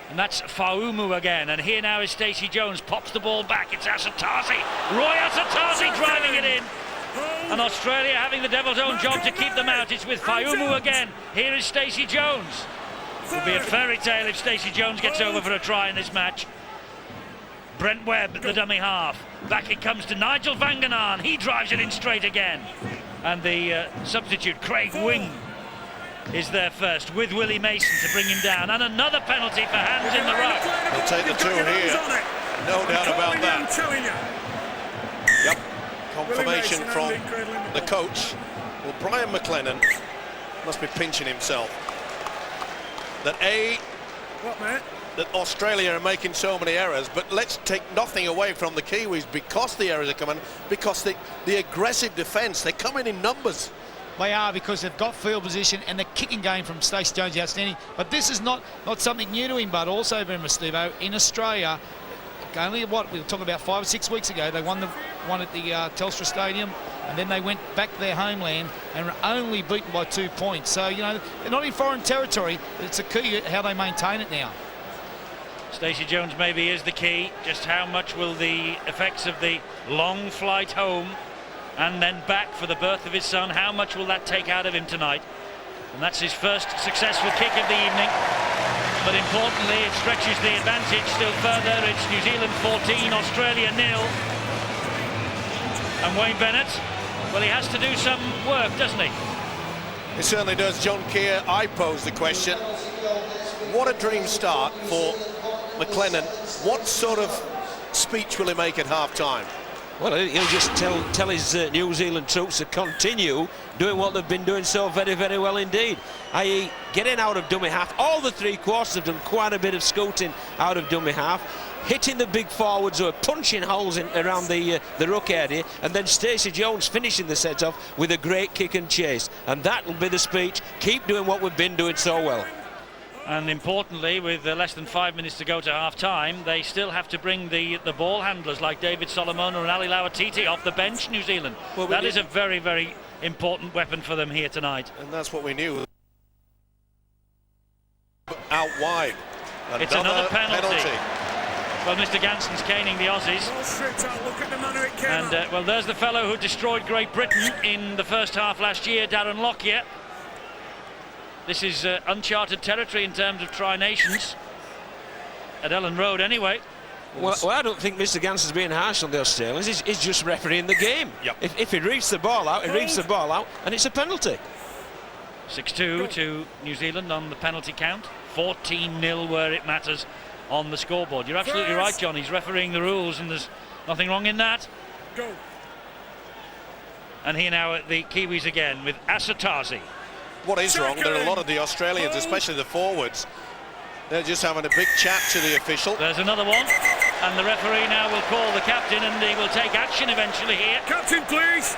A: And that's Faumu again. And here now is Stacey Jones. Pops the ball back. It's Asatazi. Roy Asatazi driving it in. And Australia having the devil's own job to keep them out. It's with Faumu again. Here is Stacey Jones. It'll be a fairy tale if Stacey Jones gets over for a try in this match. Brent Webb, the dummy half. Back it comes to Nigel VAGANA, and he drives it in straight again. And the substitute, Craig Wing, is there first with Willie Mason to bring him down. And another penalty for hands in the ruck.
B: They'll take the 2 here. No doubt about that. Yep. Confirmation from the coach. Well, Brian McLennan must be pinching himself. That Australia are making so many errors, but let's take nothing away from the Kiwis because the errors are coming, because the aggressive defence, they're coming in numbers.
C: They are, because they've got field position, and the kicking game from Stacey Jones is outstanding. But this is not something new to him, but also, remember, Steve-O, in Australia, only what we were talking about 5 or 6 weeks ago, they won at the Telstra Stadium, and then they went back to their homeland and were only beaten by 2 points. So, you know, they're not in foreign territory. It's a key how they maintain it now.
A: Stacey Jones maybe is the key. Just how much will the effects of the long flight home and then back for the birth of his son, how much will that take out of him tonight? And that's his first successful kick of the evening. But importantly, it stretches the advantage still further. It's New Zealand 14, Australia 0. And Wayne Bennett, well, he has to do some work, doesn't he?
B: He certainly does. John Keir, I pose the question. What a dream start for McLennan. What sort of speech will he make at half-time?
D: Well, he'll just tell his New Zealand troops to continue doing what they've been doing so very, very well indeed, i.e. getting out of dummy half. All the 3 quarters have done quite a bit of scooting out of dummy half. hitting the big forwards who are punching holes in around the ruck area, and then Stacey Jones finishing the set off with a great kick and chase. And that will be the speech. Keep doing what we've been doing so well.
A: And importantly, with less than 5 minutes to go to half-time, they still have to bring the ball handlers like David Solomona and Ali Lauatiti off the bench, New Zealand. Well, that is a very, very important weapon for them here tonight.
B: And that's what we knew. Out wide.
A: It's another penalty. Well, Mr. Ganson's caning the Aussies. And, well, there's the fellow who destroyed Great Britain in the first half last year, Darren Lockyer. This is uncharted territory in terms of Tri-Nations. At Elland Rd, anyway.
D: Well, I don't think Mr. Ganson's being harsh on the Australians. He's just refereeing the game.
B: Yep.
D: If he reefs the ball out, he reefs the ball out, and it's a penalty.
A: 6-2 to New Zealand on the penalty count. 14-0 where it matters on the scoreboard. You're absolutely right, John. He's refereeing the rules, and there's nothing wrong in that.
E: Go.
A: And here now at the Kiwis again with Asatazi.
B: What is wrong? There are a lot of the Australians, especially the forwards. They're just having a big chat to the official.
A: There's another one, and the referee now will call the captain, and he will take action eventually here.
E: Captain, please.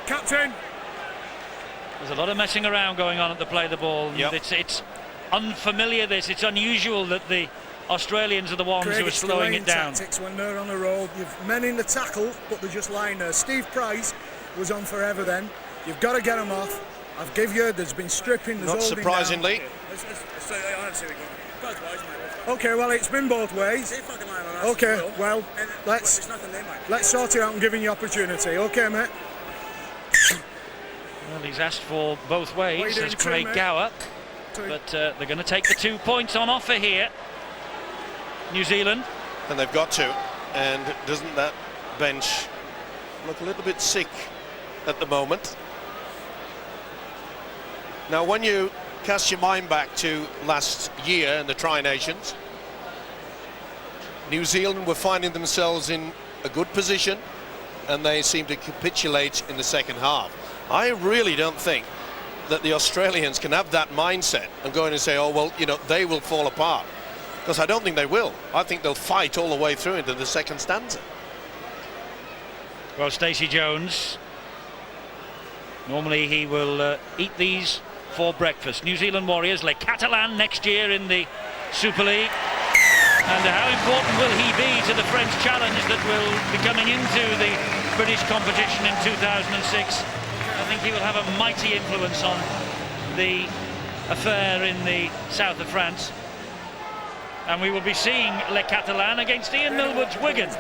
E: Captain.
A: There's a lot of messing around going on at the play of the ball.
B: Yep.
A: It's unfamiliar, this. It's unusual that the Australians are the ones who are slowing it down.
E: Tactics when they're on the roll. You've men in the tackle, but they're just lying there. Steve Price was on forever then. You've got to get him off. I've give you, there's been stripping, there's
B: Not surprisingly.
E: Okay, well, it's been both ways. Okay, well, let's sort it out and give him the opportunity. Okay, mate.
A: Well, he's asked for both ways, says Craig Gower. But they're going to take the 2 points on offer here, New Zealand.
B: And they've got to. And doesn't that bench look a little bit sick at the moment? Now, when you cast your mind back to last year in the Tri-Nations, New Zealand were finding themselves in a good position, and they seemed to capitulate in the second half. I really don't think that the Australians can have that mindset and go in and say, oh, well, you know, they will fall apart. Because I don't think they will. I think they'll fight all the way through into the second stanza.
A: Well, Stacey Jones, normally he will eat these for breakfast. New Zealand Warriors, Le Catalan next year in the Super League. And how important will he be to the French challenge that will be coming into the British competition in 2006? I think he will have a mighty influence on the affair in the south of France. And we will be seeing Le Catalan against Ian Millwood's Wigan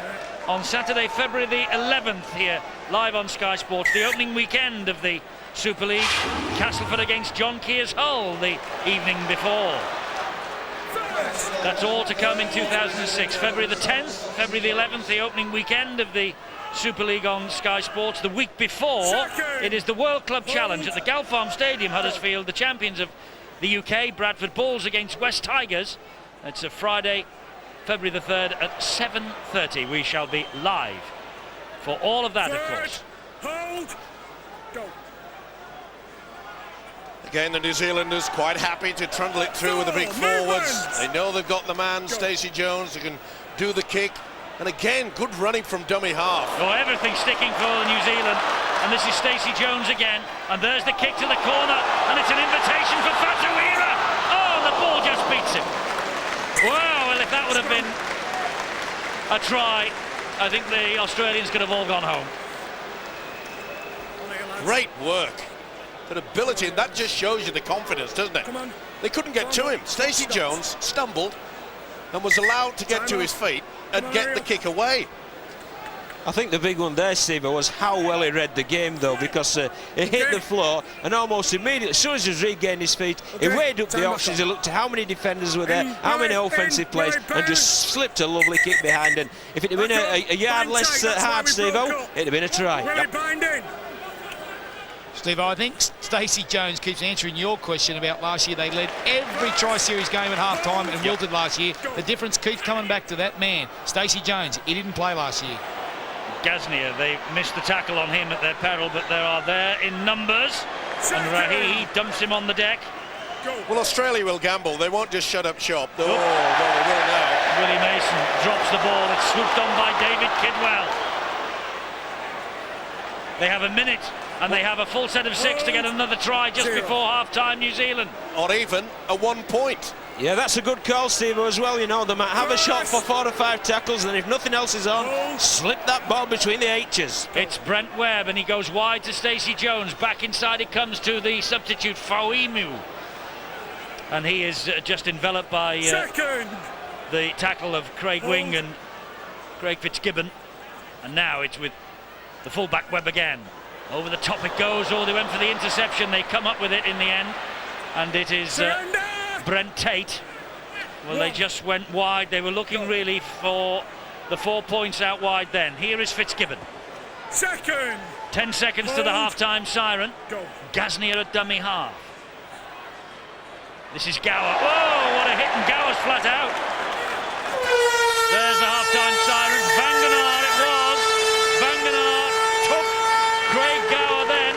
A: on Saturday, February the 11th here, live on Sky Sports. The opening weekend of the Super League, Castleford against John Keir's Hull the evening before. That's all to come in 2006. February the 10th, February the 11th, the opening weekend of the Super League on Sky Sports. The week before, it is the World Club Challenge at the Galfarm Stadium, Huddersfield. The champions of the UK, Bradford Bulls against West Tigers. It's a Friday, February the 3rd at 7:30. We shall be live for all of that, of course.
E: Hold. Go.
B: Again, the New Zealanders quite happy to trundle it through with the big forwards. They know they've got the man, Stacey Jones, who can do the kick. And again, good running from dummy half.
A: Oh, everything sticking for New Zealand. And this is Stacey Jones again. And there's the kick to the corner. And it's an invitation for WHATUIRA. Oh, the ball just beats him. Wow, well, if that would have been a try, I think the Australians could have all gone home.
B: Great work. That ability, and that just shows you the confidence, doesn't it? They couldn't get to him. Stacey Jones stumbled and was allowed to get to his feet and get the kick away.
D: I think the big one there, Steve, was how well he read the game, though, because he hit the floor and almost immediately, as soon as he regained his feet, he weighed up the options, he looked at how many defenders were there, how many offensive plays, and just slipped a lovely kick behind. And if it had been a yard less hard, Steve-O, it'd have been a try.
E: Yep.
C: Steve, I think Stacey Jones keeps answering your question about last year. They led every Tri-Series game at half-time and wilted last year. The difference keeps coming back to that man, Stacey Jones. He didn't play last year.
A: Gasnier, they missed the tackle on him at their peril, but they are there in numbers. And RAUHIHI dumps him on the deck.
B: Well, Australia will gamble. They won't just shut up shop. Oh, well, they will now.
A: Willie Mason drops the ball. It's swooped on by David Kidwell. They have a minute, and they have a full set of 6 to get another try just before half-time, New Zealand.
B: Or even a 1 point.
D: Yeah, that's a good call, Steve, as well. You know, they might have a shot for 4 or 5 tackles, and if nothing else is on, slip that ball between the H's.
A: It's Brent Webb, and he goes wide to Stacey Jones. Back inside it comes to the substitute, Fauimu. And he is just enveloped by the tackle of Craig Wing and Craig Fitzgibbon. And now it's with the fullback Webb again. Over the top it goes. Oh, they went for the interception. They come up with it in the end. And it is Brent Tate. Well, they just went wide. They were looking really for the 4 points out wide then. Here is Fitzgibbon. 10 seconds to the half-time siren. Gaznia at dummy half. This is Gower. Oh, what a hit, and Gower's flat out. There's the half-time siren. VAGANA it was. VAGANA took Craig Gower then,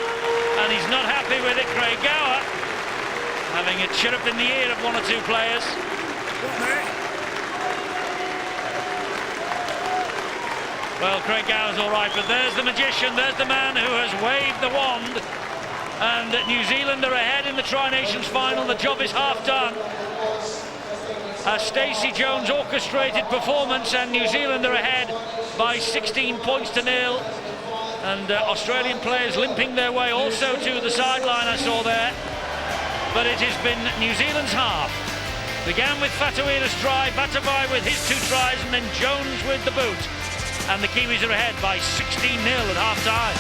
A: and he's not happy with it. Craig Gower having a chirrup in the ear of 1 or 2 players. Well, Craig Gower's all right, but there's the magician. There's the man who has waved the wand. And New Zealand are ahead in the Tri-Nations final. The job is half done. A Stacey Jones orchestrated performance, and New Zealand are ahead by 16 points to 0. And Australian players limping their way also to the sideline, I saw there. But it has been New Zealand's half. Began with WHATUIRA's try, Batabai with his 2 tries, and then Jones with the boot. And the Kiwis are ahead by 16-0 at half-time.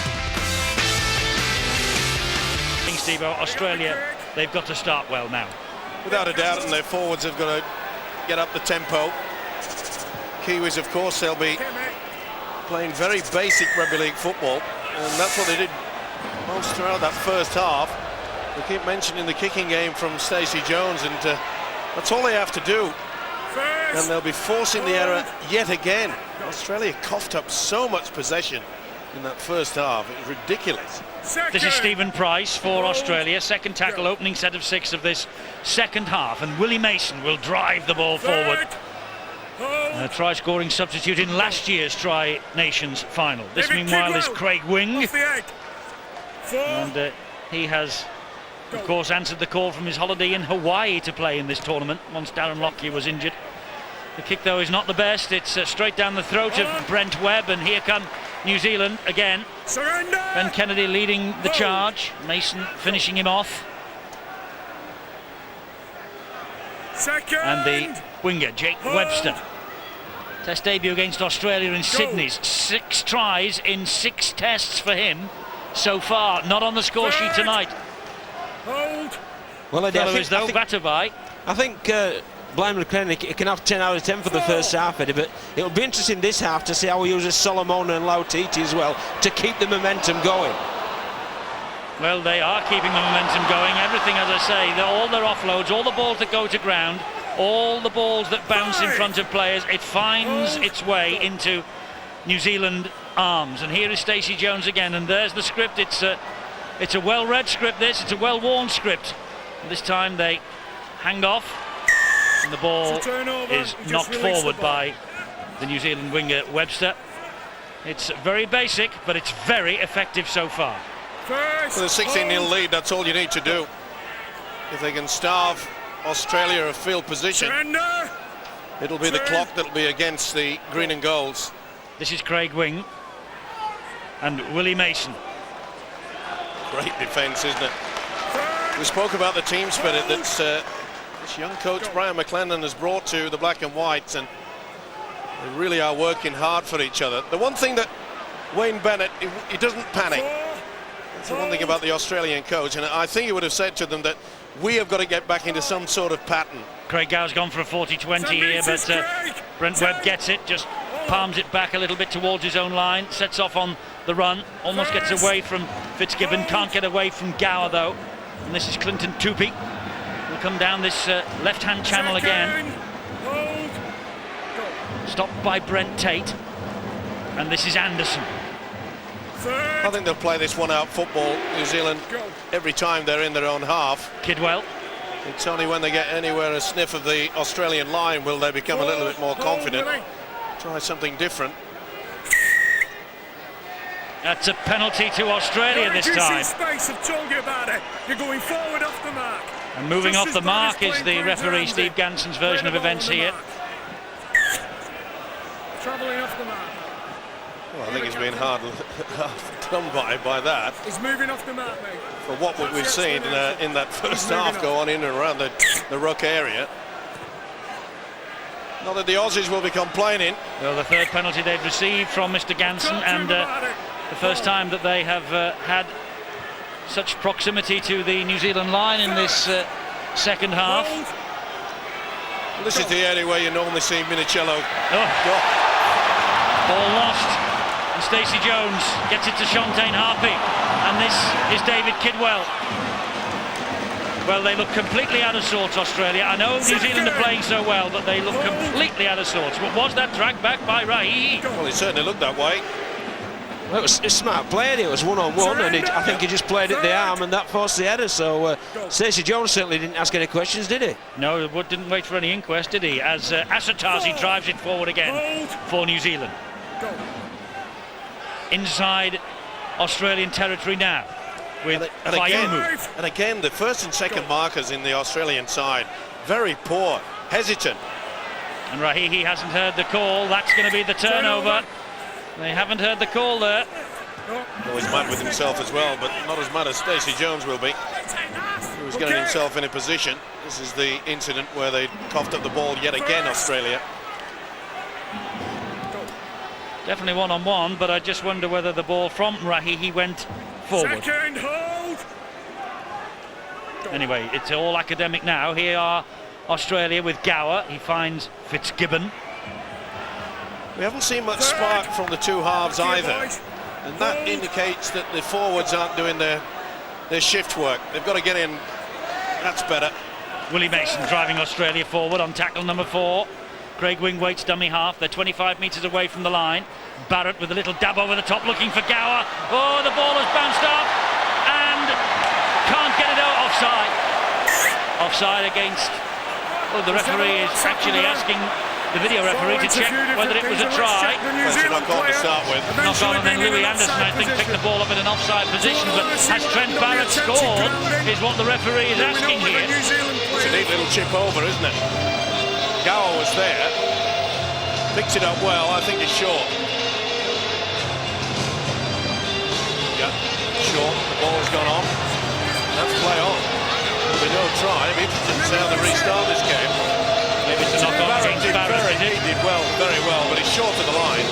A: Steve, Australia, they've got to start well now.
B: Without a doubt, and their forwards have got to get up the tempo. Kiwis, of course, they'll be playing very basic rugby league football, and that's what they did most throughout that first half. We keep mentioning the kicking game from Stacey Jones, and that's all they have to do. And they'll be forcing the error yet again. Australia coughed up so much possession in that first half. It was ridiculous.
A: This is Stephen Price for Australia. Second tackle, opening set of 6 of this second half. And Willie Mason will drive the ball forward. Try-scoring substitute in last year's Tri-Nations final. This, meanwhile, is Craig Wing. And he has, of course, answered the call from his holiday in Hawaii to play in this tournament once Darren Lockyer was injured. The kick, though, is not the best. It's straight down the throat of Brent Webb, and here come New Zealand again. Ben Kennedy leading the charge. Mason finishing him off. And the winger, Jake Webster. Test debut against Australia in Sydney's. 6 tries in 6 tests for him so far. Not on the score sheet tonight.
D: Well, I think Blind McLean can have 10 out of 10 for the first half, Eddie, but it'll be interesting this half to see how he uses Solomon and Lautiti as well to keep the momentum going.
A: Well, they are keeping the momentum going. Everything, as I say, all their offloads, all the balls that go to ground, all the balls that bounce in front of players, it finds its way into New Zealand arms. And here is Stacey Jones again, and there's the script. It's a well-read script, this. It's a well-worn script. And this time they hang off. And the ball is knocked forward by the New Zealand winger Webster. It's very basic, but it's very effective so far.
B: With a 16-0 lead, that's all you need to do. If they can starve Australia of field position, it'll be the clock that'll be against the green and golds.
A: This is Craig Wing and Willie Mason.
B: Great defence, isn't it? We spoke about the team spirit that's this young coach Brian McLennan has brought to the black and whites, and they really are working hard for each other. The one thing that Wayne Bennett, he doesn't panic. That's the one thing about the Australian coach, and I think he would have said to them that we have got to get back into some sort of pattern.
A: Craig Gower's gone for a 40-20 here, but Brent Webb gets it, just palms it back a little bit towards his own line, sets off on the run, almost gets away from Fitzgibbon, can't get away from Gower though. And this is Clinton Tupy. Will come down this left-hand channel again. Stopped by Brent Tate. And this is Anderson.
B: I think they'll play this one out football, New Zealand, every time they're in their own half.
A: Kidwell.
B: It's only when they get anywhere a sniff of the Australian line will they become a little bit more confident. Try something different.
A: That's a penalty to Australia this time.
E: Space, I've told you about it. You're going forward off the mark.
A: And moving off the mark is the referee Steve Ganson's version of events here.
E: Travelling off the mark.
B: Well, I think he's been hard done by that.
E: He's moving off the mark, mate.
B: For what we've seen in that first half go on in and around the ruck area. Not that the Aussies will be complaining.
A: Well, the third penalty they've received from Mr. Ganson, and the first time that they have had such proximity to the New Zealand line in this second half.
B: This is the area where you normally see Minicello.
A: Ball lost, and Stacey Jones gets it to Shantaine Harpy, and this is David Kidwell. Well, they look completely out of sorts, Australia. I know New Zealand are playing so well, but they look completely out of sorts. But was that dragged back by RAUHIHI?
B: Well, it certainly looked that way.
D: Well, it was a smart play. It was one-on-one, and I think he just played at the arm, and that forced the header. So Stacey Jones certainly didn't ask any questions, did he?
A: No, didn't wait for any inquest, did he? As Asatazi drives it forward again for New Zealand. Inside Australian territory now. And
B: again, the first and second markers in the Australian side, very poor, hesitant.
A: And RAUHIHI hasn't heard the call. That's going to be the turnover. They haven't heard the call there.
B: Oh, he's mad with himself as well, but not as mad as Stacey Jones will be. He was getting himself in a position. This is the incident where they coughed up the ball yet again, Australia.
A: Definitely one-on-one, but I just wonder whether the ball from RAUHIHI went forward.
E: Second hold.
A: Anyway, it's all academic now. Here are Australia with Gower. He finds Fitzgibbon.
B: We haven't seen much spark from the two halves either, and that indicates that the forwards aren't doing their shift work. They've got to get in. That's better.
A: Willie Mason driving Australia forward on tackle number 4. Craig Wingwaite's dummy half. They're 25 metres away from the line. Barrett with a little dab over the top looking for Gower. Oh, the ball has bounced off and can't get it out. Offside. Offside against... Oh, the referee is actually asking the video referee to check whether it was a try.
B: Knock on to start with.
A: Knock on, and then Louis Anderson, I think, picked the ball up in an offside position. But has Trent Barrett scored is what the referee is asking here.
B: It's a neat little chip over, isn't it? Gower was there. Picks it up well. I think it's short. Yeah, short. The ball's gone on. Let's play on. There'll be no try. It'll be interesting to see how they restart this game.
A: Maybe it's a knock on against Barrett.
B: He did well, very well, but he's short of the line.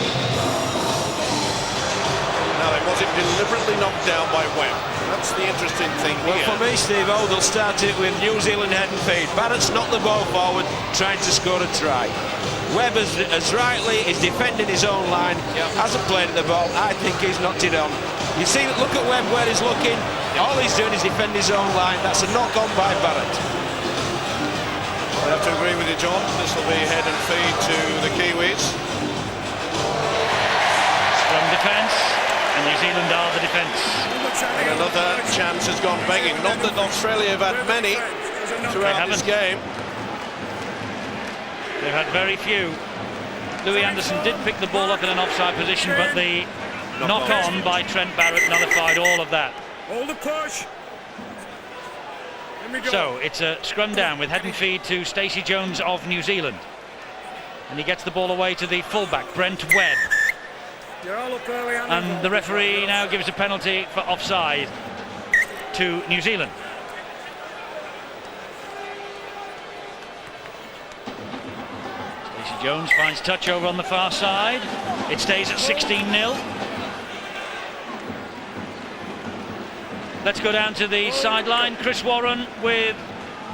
B: Now, was it deliberately knocked down by Webb? That's the interesting thing here.
D: Well, for me, Steve, they'll start it with New Zealand head and feet. Barrett's knocked the ball forward, trying to score a try. Webb, as rightly, is defending his own line, hasn't played at the ball. I think he's knocked it on. You see, look at Webb where he's looking. All he's doing is defend his own line. That's a knock-on by Barrett.
B: I have to agree with you, John. This will be head and feed to the Kiwis.
A: Strong defence, and New Zealand are the defence.
B: And another chance has gone begging. Not that Australia have had many throughout this game.
A: They've had very few. Louis Anderson did pick the ball up in an offside position, but the knock-on by Trent Barrett nullified all of that.
E: Hold the push.
A: So it's a scrum down with head and feed to Stacey Jones of New Zealand. And he gets the ball away to the fullback, Brent Webb. And the referee now gives a penalty for offside to New Zealand. Stacey Jones finds touch over on the far side. It stays at 16-0. Let's go down to the sideline. Chris Warren with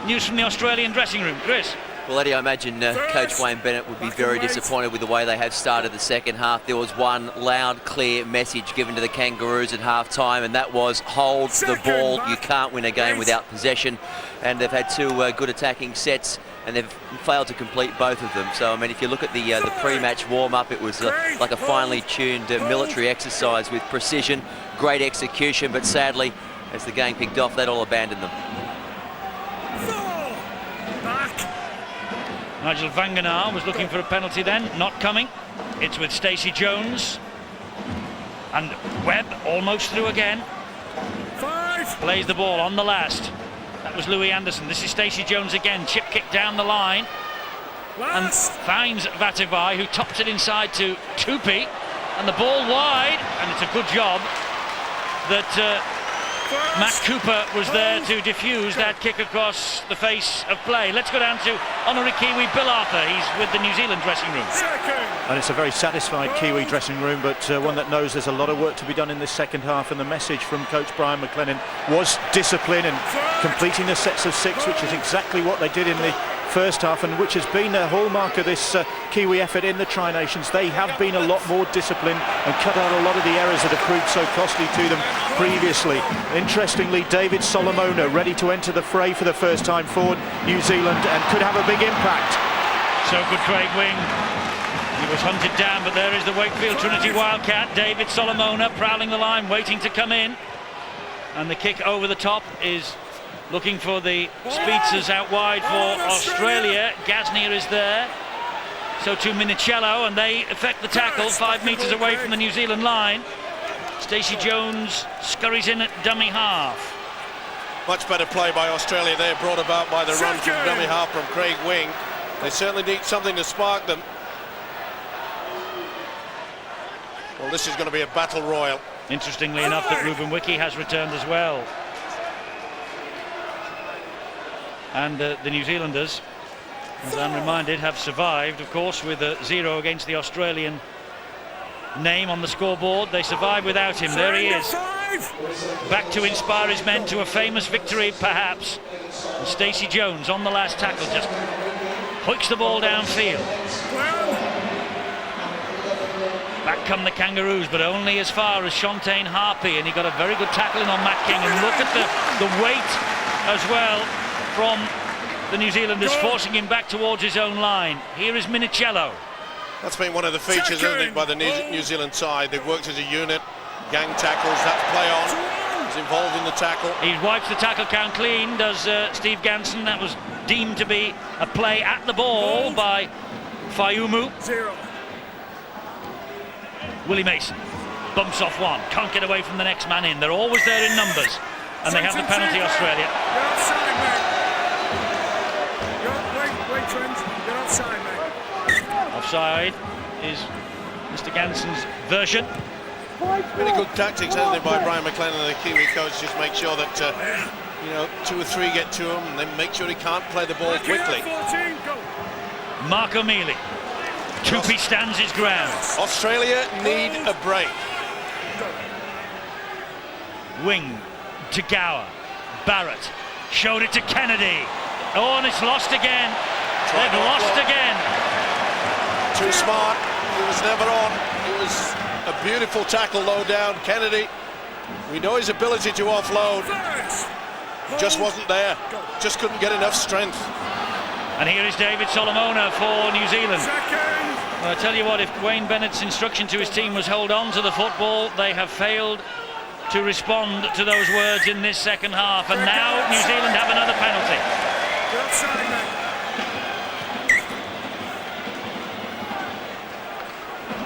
A: news from the Australian dressing room. Chris.
F: Well, Eddie, I imagine Coach Wayne Bennett would be very disappointed with the way they have started the second half. There was one loud, clear message given to the Kangaroos at half-time, and that was hold the ball. You can't win a game without possession. And they've had two good attacking sets, and they've failed to complete both of them. So, I mean, if you look at the pre-match warm-up, it was like a finely tuned military exercise with precision, great execution, but sadly, as the game kicked off, they'd all abandoned them.
A: Nigel VAGANA was looking for a penalty then, not coming. It's with Stacey Jones. And Webb almost through again.
E: 5.
A: Plays the ball on the last. That was Louis Anderson. This is Stacey Jones again. Chip kick down the line. And finds VATIVI, who tops it inside to Tupi. And the ball wide. And it's a good job that Matt Cooper was there to defuse that kick across the face of play. Let's go down to honorary Kiwi Bill Arthur. He's with the New Zealand dressing room.
G: And it's a very satisfied Kiwi dressing room, but one that knows there's a lot of work to be done in this second half. And the message from coach Brian McLennan was discipline and completing the sets of 6, which is exactly what they did in the first half, and which has been a hallmark of this Kiwi effort in the Tri-Nations. They have been a lot more disciplined and cut out a lot of the errors that have proved so costly to them previously. Interestingly, David Solomona ready to enter the fray for the first time for New Zealand and could have a big impact.
A: So good, Craig Wing. He was hunted down, but there is the Wakefield Trinity Wildcat. David Solomona prowling the line, waiting to come in. And the kick over the top is looking for the Speetzers out wide for Australia. Gasnier is there. So to Minicello, and they effect the tackle 5 metres away from the New Zealand line. Stacey Jones scurries in at dummy half.
B: Much better play by Australia there, brought about by the run from dummy half from Craig Wing. They certainly need something to spark them. Well, this is going to be a battle royal.
A: Interestingly enough, that Ruben WIKI has returned as well. And the New Zealanders, as I'm reminded, have survived, of course, with a 0 against the Australian name on the scoreboard. They survived without him. There he is. Back to inspire his men to a famous victory, perhaps. And Stacey Jones on the last tackle just hoiks the ball downfield. Back come the Kangaroos, but only as far as Shantaine Harpy, and he got a very good tackling on Matt King. And look at the weight as well from the New Zealanders, forcing him back towards his own line. Here is Minicello.
B: That's been one of the features, I think, by the New Zealand side. They've worked as a unit, gang tackles, that's play on. He's involved in the tackle.
A: He wipes the tackle count clean, does Steve Ganson. That was deemed to be a play at the ball by Fayumu.
E: 0.
A: Willie Mason bumps off one, can't get away from the next man in. They're always there in numbers, and they have the penalty, Australia.
E: You're offside, mate. Wait, Trent. You're offside, mate.
A: Offside is Mr. Ganson's version.
B: Really good tactics, hasn't it, by Brian McLennan and the Kiwi coach. Just make sure that, 2 or 3 get to him, and then make sure he can't play the ball quickly.
A: Mark O'Mealy. Tupi stands his ground.
B: Australia need a break.
A: Wing to Gower. Barrett showed it to Kennedy. Oh, and it's lost again. They've lost again.
B: Too smart. He was never on. It was a beautiful tackle low down. Kennedy, we know his ability to offload. Just wasn't there. Just couldn't get enough strength.
A: And here is David Solomona for New Zealand. Well, I tell you what, if Wayne Bennett's instruction to his team was hold on to the football, they have failed to respond to those words in this second half. And now New Zealand have another penalty.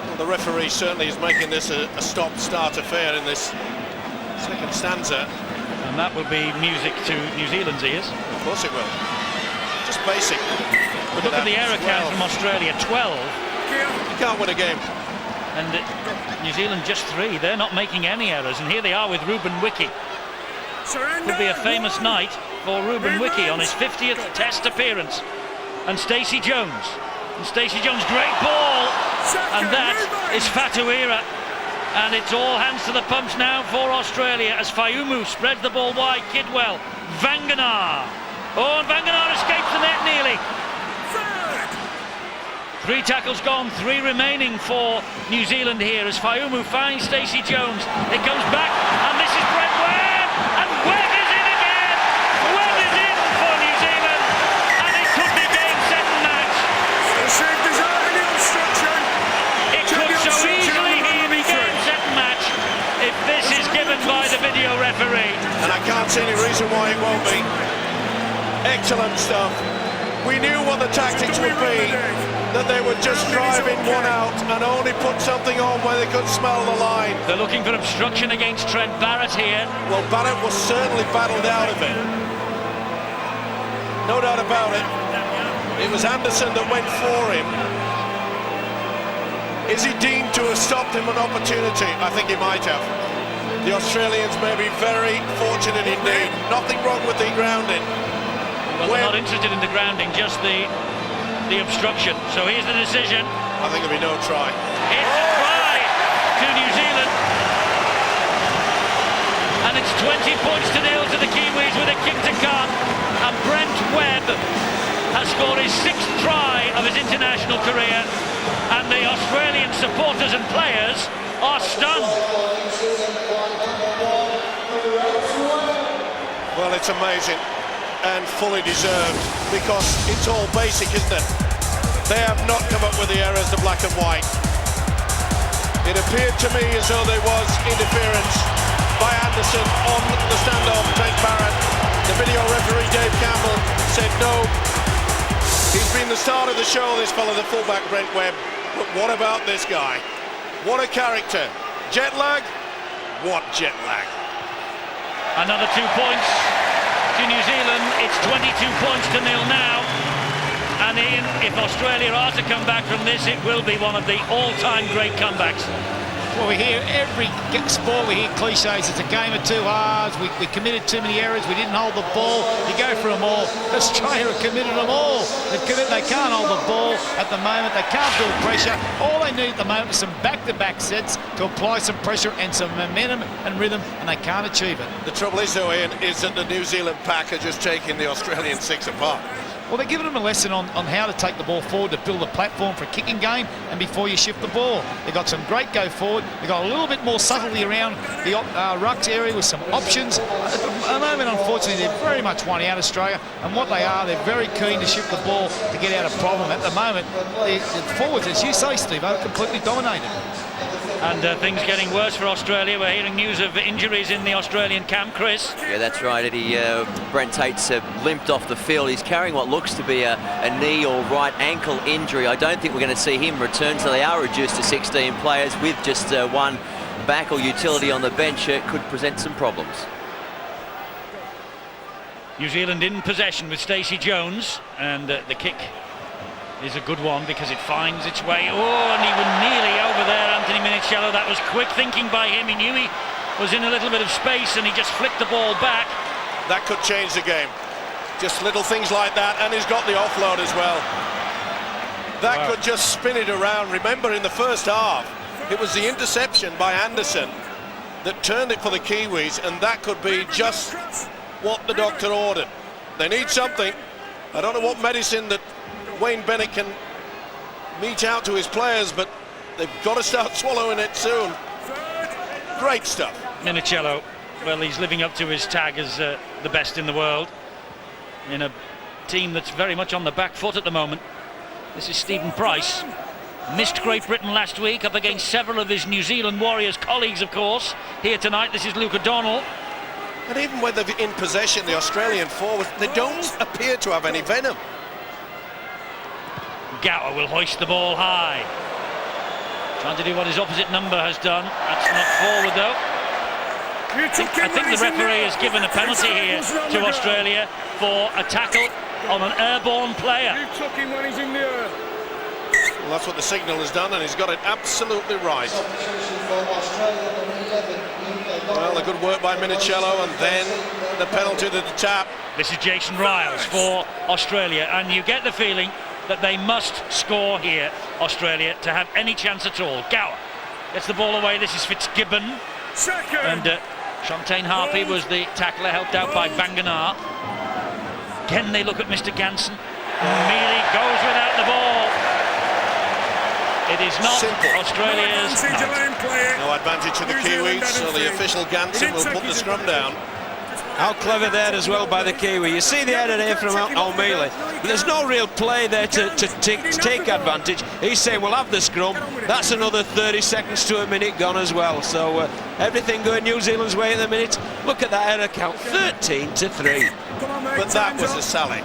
B: Well, the referee certainly is making this a stop-start affair in this second stanza.
A: And that will be music to New Zealand's ears.
B: Of course it will. Just basic.
A: Look at the error count from Australia, 12.
B: You can't win a game.
A: And New Zealand just 3. They're not making any errors. And here they are with Ruben WIKI. Could be a famous night for Ruben WIKI on his 50th Test appearance. And Stacey Jones. And Stacey Jones, great ball. And that is WHATUIRA. And it's all hands to the pumps now for Australia as Fayumu spreads the ball wide. Kidwell, VAGANA. Oh, and VAGANA escapes the net nearly. 3 tackles gone, 3 remaining for New Zealand here as Fayumu finds Stacey Jones. It comes back, and this is Brett Webb, and Webb is in again. Webb is in for New Zealand, and it could be game, set and match. It could so easily here be game, set and match if this is given by the video referee.
B: And I can't see any reason why it won't be. Excellent stuff. We knew what the tactics would be, that they would just drive in one out and only put something on where they could smell the line.
A: They're looking for obstruction against Trent Barrett here.
B: Well, Barrett was certainly battled out of it. No doubt about it. It was Anderson that went for him. Is he deemed to have stopped him an opportunity? I think he might have. The Australians may be very fortunate indeed. Nothing wrong with the grounding.
A: Well, they're not interested in the grounding, just the obstruction. So here's the decision.
B: I think there'll be no try.
A: It's a try to New Zealand. And it's 20 points to 0 to the Kiwis with a kick to come. And Brent Webb has scored his 6th try of his international career. And the Australian supporters and players are stunned.
B: Well, it's amazing and fully deserved, because it's all basic, isn't it? They have not come up with the errors, the black and white. It appeared to me as though there was interference by Anderson on the standoff, Trent Barrett. The video referee, Dave Campbell, said no. He's been the star of the show, this fellow, the fullback, Brent Webb. But what about this guy? What a character. Jet lag? What jet lag?
A: Another 2 points to New Zealand. It's 22 points to 0 now. And if Australia are to come back from this, it will be one of the all-time great comebacks.
C: Well, we hear every sport, we hear cliches. It's a game of 2 halves. We committed too many errors. We didn't hold the ball. You go for them all. Australia have committed them all. They can't hold the ball at the moment. They can't build pressure. All they need at the moment is some back-to-back sets to apply some pressure and some momentum and rhythm, and they can't achieve it.
B: The trouble is, though, Ian, is that the New Zealand pack are just taking the Australian 6 apart.
C: Well, they're giving them a lesson on how to take the ball forward, to build a platform for a kicking game, and before you shift the ball. They've got some great go forward. They've got a little bit more subtlety around the rucks area with some options. At the moment, unfortunately, they're very much one out, Australia, and what they are, they're very keen to shift the ball to get out of problem. At the moment, the forwards, as you say, Steve, are completely dominated.
A: And things getting worse for Australia. We're hearing news of injuries in the Australian camp, Chris.
F: Yeah, that's right, Eddie. Brent Tate's limped off the field. He's carrying what looks to be a knee or right ankle injury. I don't think we're going to see him return, so they are reduced to 16 players with just one back or utility on the bench. It could present some problems.
A: New Zealand in possession with Stacey Jones, and the kick is a good one because it finds its way. Oh, and he was nearly over there, Anthony Minichiello. That was quick thinking by him. He knew he was in a little bit of space and he just flicked the ball back.
B: That could change the game. Just little things like that, and he's got the offload as well. That could just spin it around. Remember, in the first half, it was the interception by Anderson that turned it for the Kiwis, and that could be just what the doctor ordered. They need something. I don't know what medicine that Wayne Bennett can mete out to his players, but they've got to start swallowing it soon. Great stuff.
A: Minichiello, well, he's living up to his tag as the best in the world in a team that's very much on the back foot at the moment. This is Stephen Price. Missed Great Britain last week up against several of his New Zealand Warriors colleagues, of course. Here tonight, this is Luke O'Donnell.
B: And even when they're in possession, the Australian forwards, they don't appear to have any venom.
A: Gower will hoist the ball high. Trying to do what his opposite number has done. That's not forward, though. I think the referee has given a penalty here to Australia for a tackle on an airborne player.
E: You took him when he's in the air.
B: Well, that's what the signal has done, and he's got it absolutely right. Well, the good work by Minichiello, and then the penalty to the tap.
A: This is Jason Ryles for Australia, and you get the feeling that they must score here, Australia, to have any chance at all. Gower gets the ball away. This is Fitzgibbon. And Shantaine Harpy was the tackler, helped out by VAGANA. Again, they look at Mr. Ganson. Mealy goes without the ball. It is not
B: simple.
A: Australia's.
B: No advantage to the Kiwis, so the official Ganson will put the scrum down.
D: How clever there as well by the Kiwi. You see the header there from O'Mealy, but there's no real play there to take advantage. He's saying, we'll have the scrum. That's another 30 seconds to a minute gone as well. So everything going New Zealand's way at the minute. Look at that error count, 13-3.
B: But that was a sally.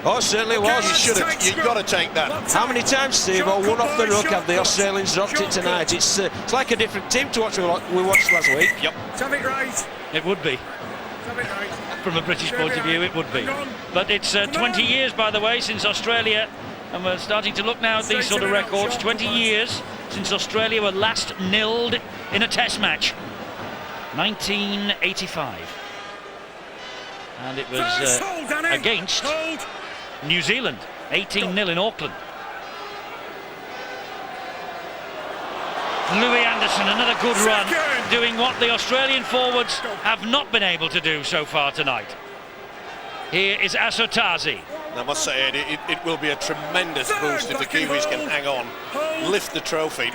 D: Oh, certainly was.
B: You've got to take that.
D: How many times, Steve, one off the ruck have the Australians dropped it tonight? It's like a different team to what we watched last week.
B: Yep.
E: Have it right.
A: It would be.
E: Have it right.
A: From a British point of view, it would be. But it's 20 years, by the way, since Australia, and we're starting to look now at these sort of records, 20 years since Australia were last nilled in a test match. 1985. And it was against New Zealand, 18-0 in Auckland. Louis Anderson, another good run, doing what the Australian forwards have not been able to do so far tonight. Here is Asotazi.
B: I must say, Eddie, it will be a tremendous boost if the Kiwis can hang on, lift the trophy.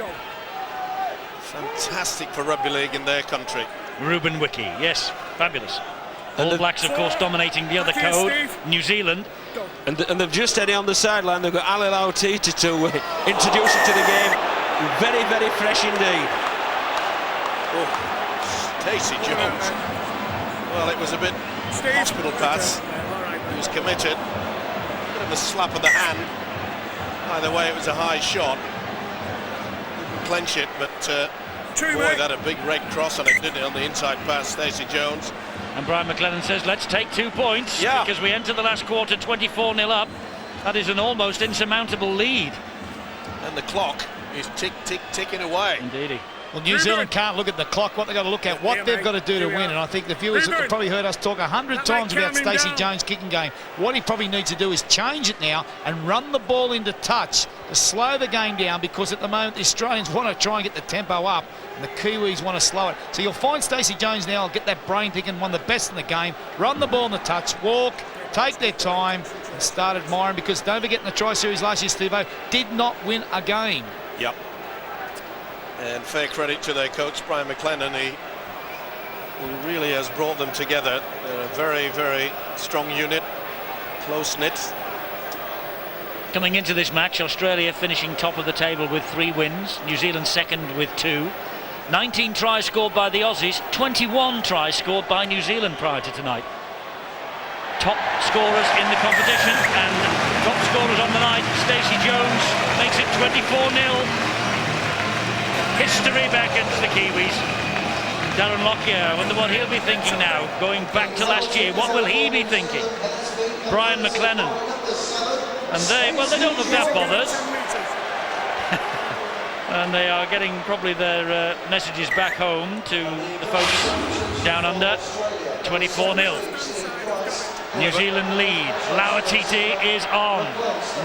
B: Fantastic for rugby league in their country.
A: Ruben WIKI, yes, fabulous. All Blacks, of course, dominating the other code, New Zealand.
D: And they've just Eddie on the sideline. They've got Ali Lautiti to introduce him to the game. Very, very fresh indeed.
B: Oh, Stacey Jones. Well, it was a bit hospital pass. He was committed. Bit of a slap of the hand. Either way, it was a high shot. Didn't clench it, but boy, that had a big red cross on it, didn't it, on the inside pass, Stacey Jones.
A: And Brian McLennan says, let's take 2 points, because we enter the last quarter 24-0 up. That is an almost insurmountable lead.
B: And the clock is ticking away.
A: Indeedy.
C: Well, New Zealand can't look at the clock, what they've got to look at, what they've got to do to win. And I think the viewers have probably heard us talk 100 times about Stacey Jones' kicking game. What he probably needs to do is change it now and run the ball into touch to slow the game down, because at the moment the Australians want to try and get the tempo up and the Kiwis want to slow it. So you'll find Stacey Jones now will get that brain thinking, one of the best in the game, run the ball in the touch, walk, take their time and start admiring, because don't forget in the Tri Series last year, Steve-O did not win a game.
B: Yep. And fair credit to their coach, Brian McLennan. He really has brought them together. They're a very, very strong unit, close-knit.
A: Coming into this match, Australia finishing top of the table with 3 wins, New Zealand second with 2. 19 tries scored by the Aussies, 21 tries scored by New Zealand prior to tonight. Top scorers in the competition, and top scorers on the night, Stacey Jones makes it 24-0. History beckons the Kiwis. Darren Lockyer, I wonder what he'll be thinking now, going back to last year. What will he be thinking? Brian McLennan. And they don't look that bothered. And they are getting probably their messages back home to the folks down under. 24-0. New Zealand lead. Lauatiti is on.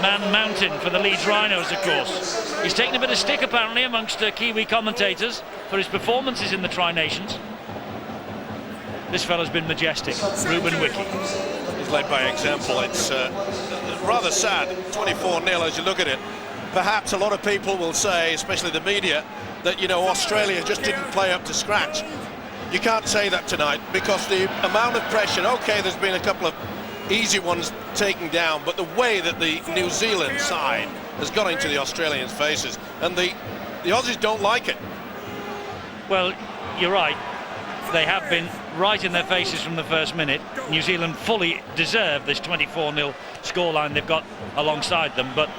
A: Man mountain for the Leeds Rhinos, of course. He's taken a bit of stick, apparently, amongst Kiwi commentators for his performances in the Tri-Nations. This fella's been majestic. Ruben WIKI.
B: He's led by example. It's rather sad, 24-0 as you look at it. Perhaps a lot of people will say, especially the media, that, you know, Australia just didn't play up to scratch. You can't say that tonight, because the amount of pressure, okay, there's been a couple of easy ones taken down, but the way that the New Zealand side has got into the Australians' faces, and the Aussies don't like it.
A: Well, you're right. They have been right in their faces from the first minute. New Zealand fully deserve this 24-0 scoreline they've got alongside them, but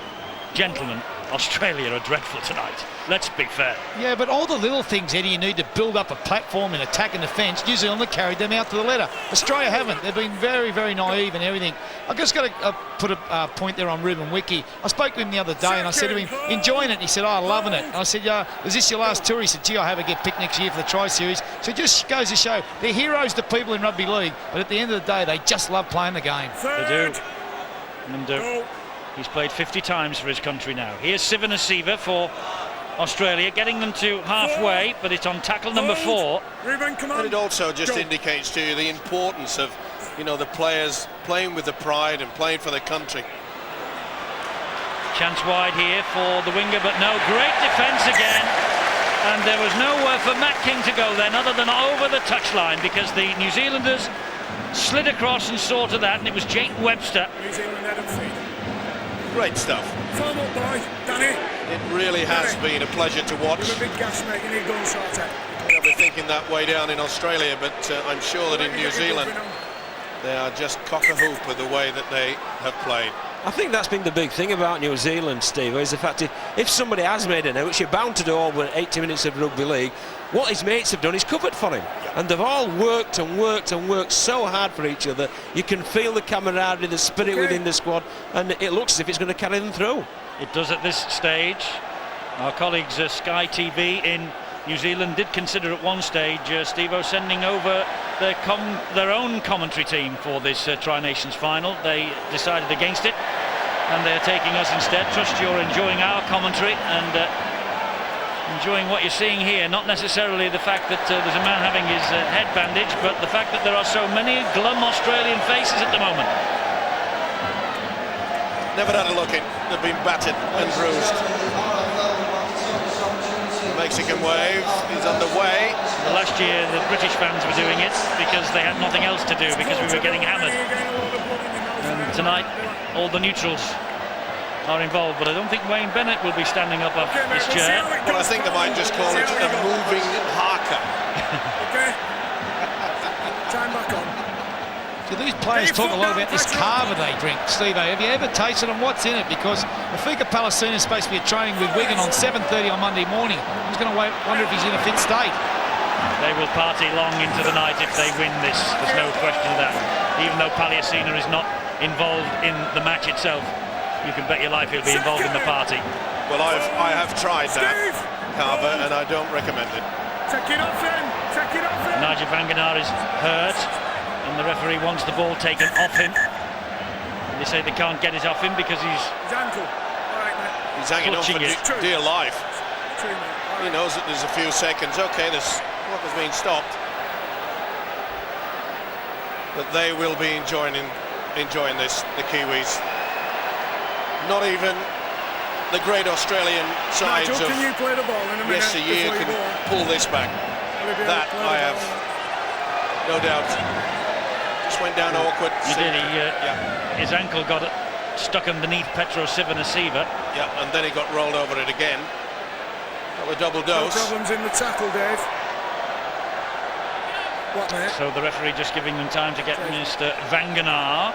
A: gentlemen, Australia are dreadful tonight. Let's be fair.
C: Yeah, but all the little things, Eddie, you need to build up a platform in attack and defence. New Zealand have carried them out to the letter. Australia haven't. They've been very, very naive and everything. I've just got to put a point there on Ruben WIKI. I spoke to him the other day and I said to him, enjoying it? And he said, oh, loving it. And I said, is this your last tour? He said, gee, I have a get picked next year for the Tri-Series. So it just goes to show they're heroes to people in rugby league, but at the end of the day, they just love playing the game.
A: They do. And do. He's played 50 times for his country now. Here's CIVONICEVA for Australia, getting them to halfway, but it's on tackle number 4.
B: And it also just indicates to you the importance of, you know, the players playing with the pride and playing for the country.
A: Chance wide here for the winger, but no, great defence again. And there was nowhere for Matt King to go then, other than over the touchline, because the New Zealanders slid across and saw to that, and it was Jake Webster.
B: Great stuff.
E: Form up, boy. Danny.
B: It really has been a pleasure to watch.
E: You're a big gas, mate. You need gun sorted.
B: They'll be thinking that way down in Australia, but I'm sure that in New Zealand They are just cock-a-hoop with the way that they have played.
D: I think that's been the big thing about New Zealand, Steve, is the fact if somebody has made an error, which you're bound to do over 80 minutes of rugby league, what his mates have done is covered for him. Yeah. And they've all worked and worked and worked so hard for each other. You can feel the camaraderie, the spirit within the squad, and it looks as if it's going to carry them through.
A: It does at this stage. Our colleagues Sky TV in New Zealand did consider at one stage, Steve-O, sending over their own commentary team for this Tri-Nations final. They decided against it, and they're taking us instead. Trust you're enjoying our commentary and enjoying what you're seeing here. Not necessarily the fact that there's a man having his head bandaged, but the fact that there are so many glum Australian faces at the moment.
B: Never had a look in. They've been battered and bruised. Mexican wave is underway.
A: Well, last year the British fans were doing it because they had nothing else to do because we were getting hammered. And tonight all the neutrals are involved, but I don't think Wayne Bennett will be standing up off his chair.
B: Well, I think they might just call it a moving haka.
E: Okay. Time back on.
C: So these players talk a lot about this carver they drink, Steve. Have you ever tasted and what's in it? Because Afika Palestina is supposed to be training with Wigan on 7:30 on Monday morning. Who's going to wonder if he's in a fit state?
A: They will party long into the night if they win this. There's no question of that. Even though Palestina is not involved in the match itself, you can bet your life he'll be involved in the party.
B: Well, I have tried that carver and I don't recommend it.
E: Take it off him. Take it off him.
A: Nigel VAGANA is hurt, and the referee wants the ball taken off him. And they say they can't get it off him because he's
E: ankle. All right, mate.
B: He's hanging on for dear life. He knows that there's a few seconds. Okay, this clock has been stopped, but they will be enjoying this. The Kiwis. Not even the great Australian sides
E: Nigel, can you play the ball in a minute
B: yesteryear can pull this back. That I have no doubt. Just went down awkward.
A: You did. His ankle got stuck underneath Petero CIVONICEVA.
B: Yeah, and then he got rolled over it again. Got a double dose.
E: No problems in the tackle, Dave. What, mate?
A: So the referee just giving them time to get Mr. VAGANA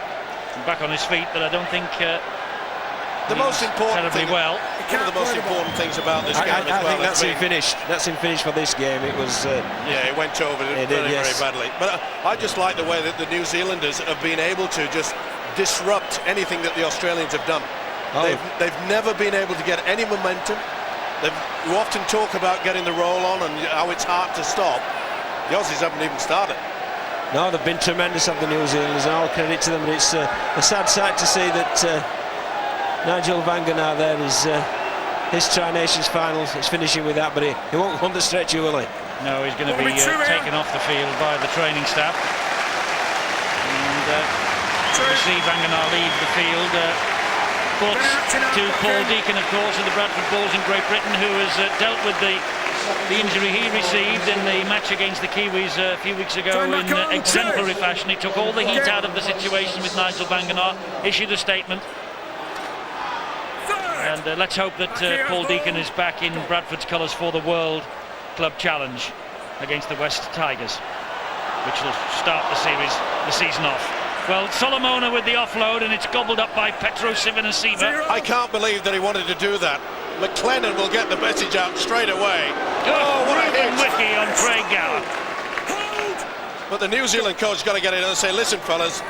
A: back on his feet, but I don't think
B: the most important thing,
A: well.
B: One of the most important things about this game as well.
D: I think that's him finished. That's him finished for this game. It was.
B: Yeah, it went over very badly. But I just like the way that the New Zealanders have been able to just disrupt anything that the Australians have done. Oh. They've never been able to get any momentum. You often talk about getting the roll on and how it's hard to stop. The Aussies haven't even started.
D: No, they've been tremendous of the New Zealanders, and all credit to them. But it's a sad sight to see that Nigel VAGANA there is his Tri-Nations final. He's finishing with that, but he won't want to stretch you, will he?
A: No, he's going to be taken off the field by the training staff. And we see VAGANA leave the field. Thoughts to Paul Deacon, of course, of the Bradford Bulls in Great Britain, who has dealt with the injury he received in the match against the Kiwis a few weeks ago in exemplary fashion. He took all the heat out of the situation with Nigel VAGANA, issued a statement. And let's hope that Paul Deacon is back in Bradford's colours for the World Club Challenge against the West Tigers, which will start the season off. Well, Solomona with the offload, and it's gobbled up by Petero CIVONICEVA.
B: I can't believe that he wanted to do that. McLennan will get the message out straight away. Oh, what a hit!
A: WIKI on Craig Gower.
B: But the New Zealand coach got to get in and say, listen, fellas,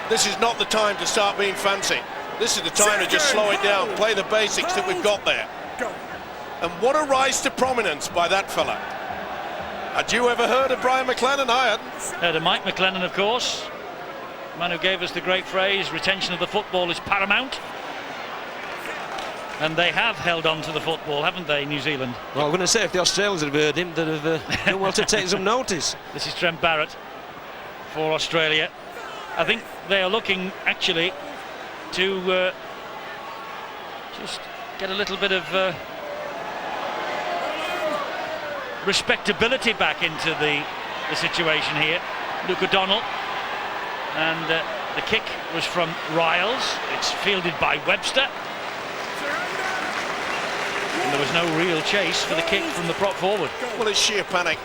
B: this is not the time to start being fancy. This is the time to just slow it down, play the basics that we've got there. And what a rise to prominence by that fella. Had you ever heard of Brian McLennan? I hadn't.
A: Heard of Mike McLennan, of course. The man who gave us the great phrase, retention of the football is paramount. And they have held on to the football, haven't they, New Zealand?
D: Well, I'm going to say, if the Australians had heard him, they'd have done well to take some notice.
A: This is Trent Barrett for Australia. I think they are looking, actually, to just get a little bit of respectability back into the situation here. Luke O'Donnell, and the kick was from RYLES. It's fielded by Webster, and there was no real chase for the kick from the prop forward.
B: Well, it's sheer panic.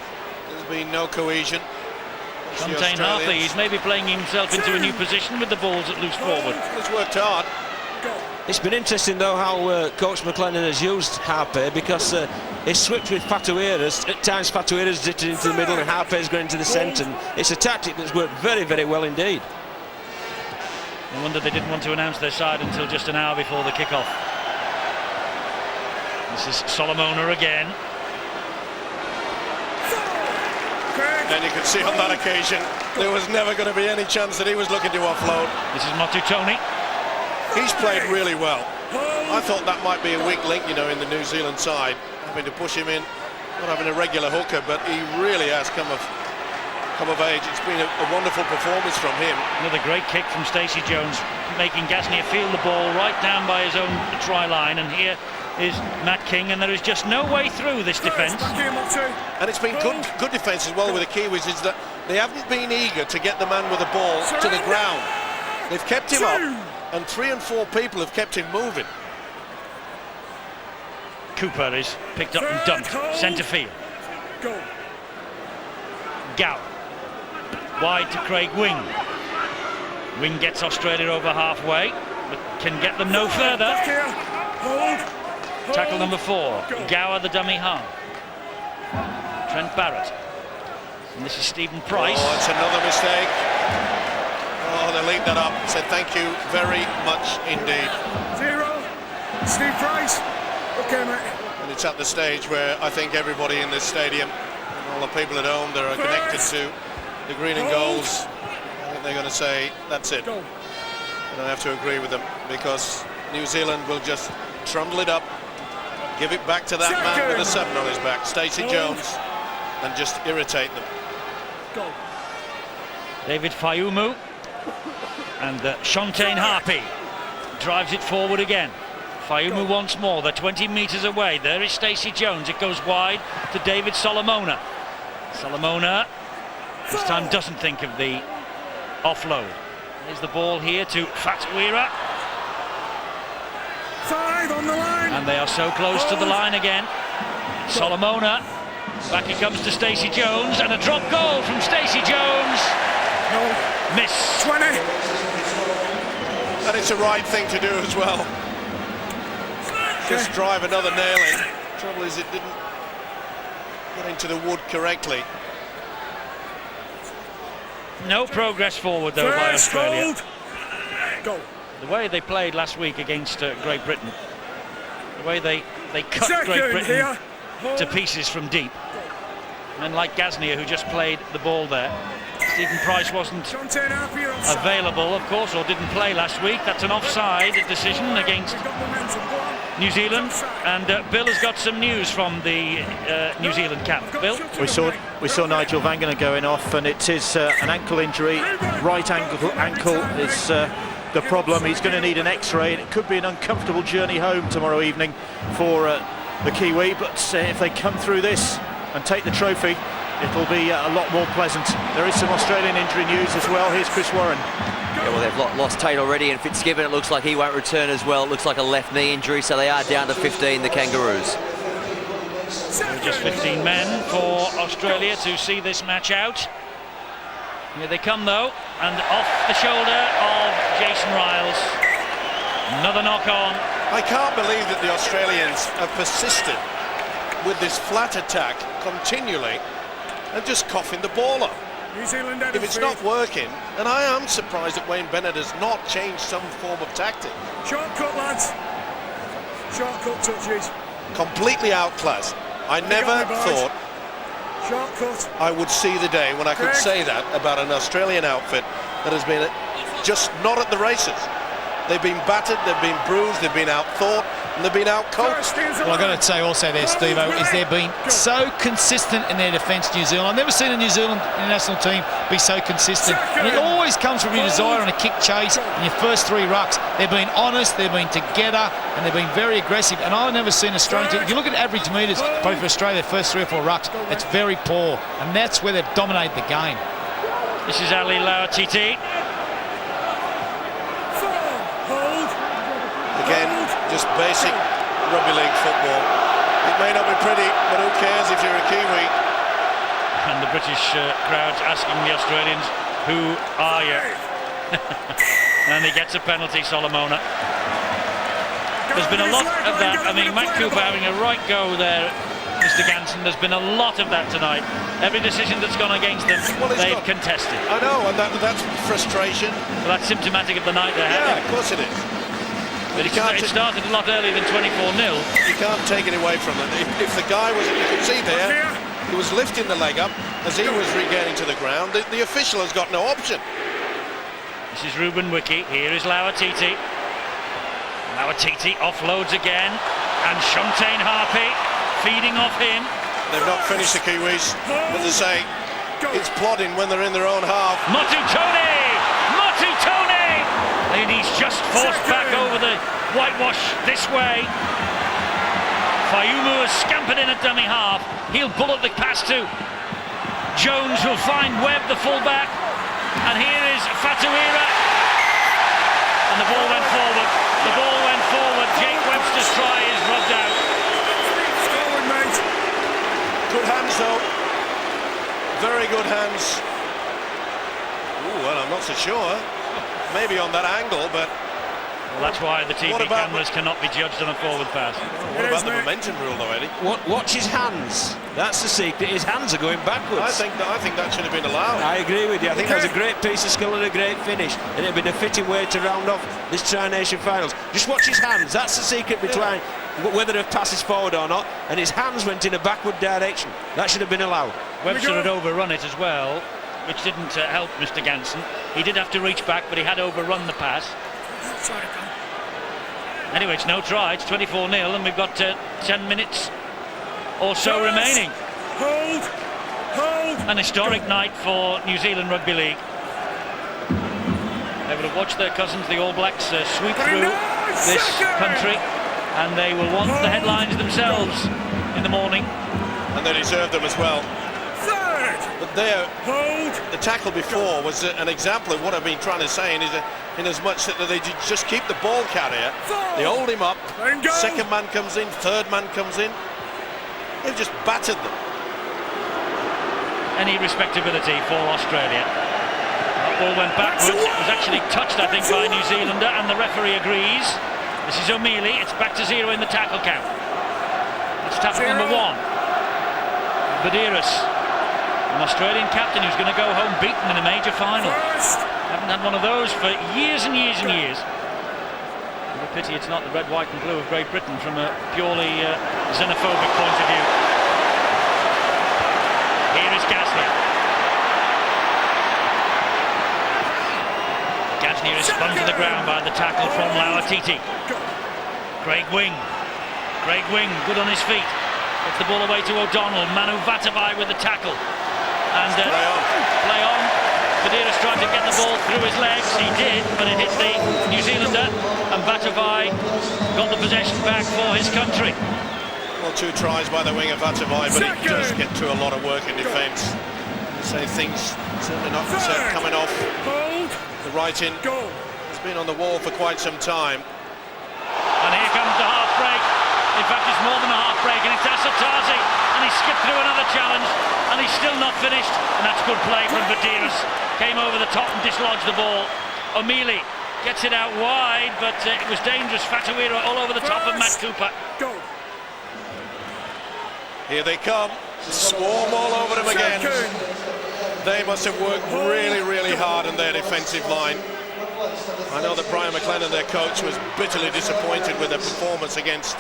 B: There's been no cohesion.
A: Shane Hartley, he's maybe playing himself into a new position with the balls at loose forward.
B: He's worked hard.
D: It's been interesting though how Coach McLennan has used Harper, because he's switched with WHATUIRA. At times WHATUIRA's dipped into the middle and Harper's going into the centre, and it's a tactic that's worked very, very well indeed.
A: I wonder they didn't want to announce their side until just an hour before the kick-off. This is Solomona again.
B: And you could see on that occasion there was never going to be any chance that he was looking to offload.
A: This is Matutoni.
B: He's played really well. I thought that might be a weak link, you know, in the New Zealand side, having to push him in, not having a regular hooker, but he really has come of age. It's been a wonderful performance from him.
A: Another great kick from Stacey Jones, making Gasnier feel the ball right down by his own try line, and here is Matt King, and there is just no way through this defence.
B: And it's been good defence as well with the Kiwis, is that they haven't been eager to get the man with the ball to the ground. They've kept him up, and 3 and 4 people have kept him moving.
A: Cooper is picked up and dumped, centre field. Gow, wide to Craig Wing. Wing gets Australia over halfway, but can get them no further. Tackle number 4, Gower the dummy half. Trent Barrett. And this is Stephen Price.
B: Oh, it's another mistake. Oh, they linked that up. Said thank you very much indeed.
E: 0. Steve Price. Okay, mate.
B: And it's at the stage where I think everybody in this stadium, and all the people at home that are connected to the green and golds, I think they're going to say, that's it. And I have to agree with them, because New Zealand will just trundle it up, give it back to that man with a 7 on his back, Stacey Jones, and just irritate them.
A: David Fayumu and Shontaine Harpy drives it forward again. Fayumu once more, they're 20 metres away. There is Stacey Jones, it goes wide to David Solomona. Solomona this time doesn't think of the offload. There's the ball here to WHATUIRA.
E: 5 on the line.
A: And they are so close to the line again. Solomona, back it comes to Stacey Jones, and a drop goal from Stacey Jones. Miss.
E: 20.
B: And it's the right thing to do as well. Just drive another nail in. Trouble is it didn't get into the wood correctly.
A: No progress forward though by Australia.
E: Go.
A: The way they played last week against Great Britain, the way they cut Great Britain to pieces from deep. Men like Gasnier, who just played the ball there. Stephen Price wasn't available, of course, or didn't play last week. That's an offside decision against New Zealand. And Bill has got some news from the New Zealand camp. Bill?
G: We saw Nigel VAGANA going off, and it is an ankle injury. Right ankle is the problem. He's going to need an X-ray, and it could be an uncomfortable journey home tomorrow evening for the Kiwi. But if they come through this and take the trophy, it'll be a lot more pleasant. There is some Australian injury news as well. Here's Chris Warren.
F: Yeah, well, they've lost Tate already, and Fitzgibbon, it looks like he won't return as well. It looks like a left knee injury, so they are down to 15, the Kangaroos.
A: Just 15 men for Australia to see this match out. Here they come though, and off the shoulder of Jason Ryles. Another knock on.
B: I can't believe that the Australians have persisted with this flat attack continually and just coughing the ball up.
E: New Zealand
B: if it's not working, and I am surprised that Wayne Bennett has not changed some form of tactic.
E: Shortcut, lads. Shortcut touches.
B: Completely outclassed. I never thought I would see the day when I could say that about an Australian outfit that has been just not at the races. They've been battered, they've been bruised, they've been outthought, and they've been outcoached.
C: Well, I've got to say also there, Steve-O, is they've been so consistent in their defence, New Zealand. I've never seen a New Zealand international team be so consistent. And it always comes from your desire on a kick chase in your first 3 rucks. They've been honest, they've been together, and they've been very aggressive. And I've never seen Australian team, if you look at average metres, probably for Australia, their first 3 or 4 rucks, it's very poor. And that's where they've dominated the game.
A: This is Ali Lauatiti.
B: Again, just basic rugby league football. It may not be pretty, but who cares if you're a Kiwi?
A: And the British crowd's asking the Australians, who are you? And he gets a penalty, Solomona. There's been a lot of that. I mean, Matt Cooper having a right go there, Mr. Ganson. There's been a lot of that tonight. Every decision that's gone against them, they've contested.
B: I know, and that's frustration.
A: Well, that's symptomatic of the night they're having.
B: Yeah, of course it is.
A: But it started a lot earlier than 24-0.
B: You can't take it away from them. If the guy was, you can see there, he was lifting the leg up as he was regaining to the ground. The official has got no option.
A: This is Ruben WIKI. Here is LAUHIHI. LAUHIHI offloads again, and Shuntain Harpy feeding off him.
B: They've not finished the Kiwis, but they say it's plodding when they're in their own half.
A: Matutone! And he's just forced back over the whitewash this way. Fayumu has scampered in at dummy half. He'll bullet the pass to Jones, who'll find Webb, the fullback. And here is WHATUIRA. And the ball went forward. The ball went forward. Jake Webster's try is rubbed out.
B: Good hands, though. Very good hands. Ooh, well, I'm not so sure. Maybe on that angle, but...
A: Well, that's why the TV cameras cannot be judged on a forward pass.
B: What about the momentum rule, though, Eddie?
D: Watch his hands. That's the secret. His hands are going backwards.
B: I think that should have been allowed.
D: I agree with you. I think that was a great piece of skill and a great finish. And it'd been a fitting way to round off this Tri-Nation finals. Just watch his hands. That's the secret between whether a pass is forward or not. And his hands went in a backward direction. That should have been allowed.
A: Webster had overrun it as well, which didn't help Mr. Ganson. He did have to reach back, but he had overrun the pass. Anyway, it's no try. It's 24-0, and we've got 10 minutes or so remaining.
E: Hold.
A: An historic night for New Zealand Rugby League. They will have watched their cousins, the All Blacks, sweep through this country, and they will want the headlines themselves in the morning.
B: And they deserve them as well. But there, the tackle before was an example of what I've been trying to say, in as much that they just keep the ball carrier, they hold him up, second man comes in, third man comes in, they've just battered them.
A: Any respectability for Australia. That ball went backwards. It was actually touched, I think, by a New Zealander, and the referee agrees. This is O'Mealy. It's back to 0 in the tackle count. It's tackle number 1. Badiris, an Australian captain who's going to go home beaten in a major final. Haven't had one of those for years and years and years. What a pity it's not the red, white and blue of Great Britain from a purely xenophobic point of view. Here is Gasnier. Gasnier is spun to the ground by the tackle from LAUHIHI. Craig Wing, good on his feet. Gets the ball away to O'Donnell. Manu Vatuvei with the tackle. And play on. Petero trying to get the ball through his legs. He did, but it hit the New Zealander. And Vatuvei got the possession back for his country.
B: Well, 2 tries by the wing of Vatuvei, but he does get to a lot of work in defence. So things certainly not coming off the writing. He's been on the wall for quite some time.
A: And here comes the half break. In fact, it's more than a half break, and it's Asatazi, and he skipped through another challenge, and he's still not finished, and that's good play from Badiris. Came over the top and dislodged the ball. O'Mealy gets it out wide, but it was dangerous. WHATUIRA all over the top of Matt Cooper.
B: Here they come, swarm all over him again. They must have worked really, really hard on their defensive line. I know that Brian McLennan, their coach, was bitterly disappointed with their performance against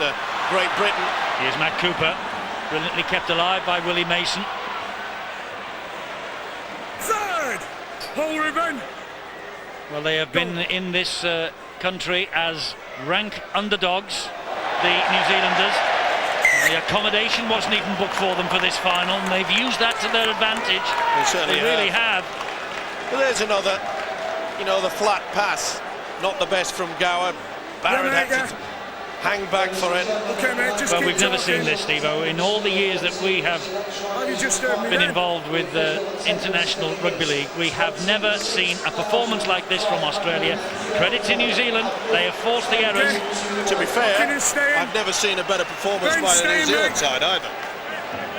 B: Great Britain.
A: Here's Matt Cooper, brilliantly kept alive by Willie Mason.
E: Ruben.
A: Well, they have been in this country as rank underdogs, the New Zealanders. The accommodation wasn't even booked for them for this final, and they've used that to their advantage.
B: They certainly
A: really have.
B: But there's another, the flat pass, not the best from Gower. Barrett had to hang back for it.
E: Okay, mate, just
A: well, we've never seen this, Steve-O. In all the years that we have been involved with international rugby league, we have never seen a performance like this from Australia. Credit to New Zealand, they have forced the errors.
B: To be fair, I've never seen a better performance by the New Zealand side either.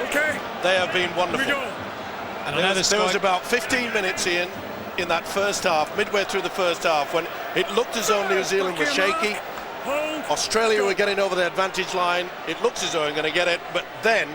E: Okay.
B: They have been wonderful.
C: And
B: there was about 15 minutes in that first half, midway through the first half, when it looked as though New Zealand was shaky. Australia were getting over the advantage line. It looks as though they're going to get it, but then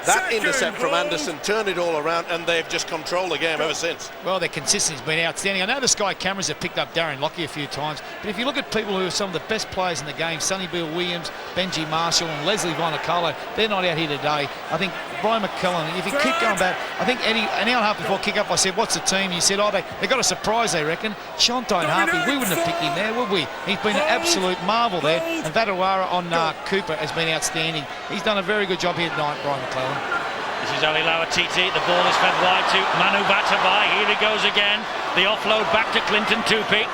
B: that intercept from Anderson turned it all around, and they've just controlled the game ever since.
C: Well, their consistency's been outstanding. I know the Sky cameras have picked up Darren Lockyer a few times, but if you look at people who are some of the best players in the game, Sonny Williams, Benji Marshall and Leslie Vonacolo, they're not out here today. I think Brian McClellan, if you keep going back, I think Eddie, an hour and a half before kick-up, I said, what's the team? He said, oh, they got a surprise, they reckon. Shantine Harpy, we wouldn't have picked him there, would we? He's been an absolute marvel there. And VAGANA on Cooper has been outstanding. He's done a very good job here tonight, Brian McClellan.
A: This is Ali Lauatiti. The ball is fed wide to Manu Batabai. Here he goes again. The offload back to Clinton Tupi.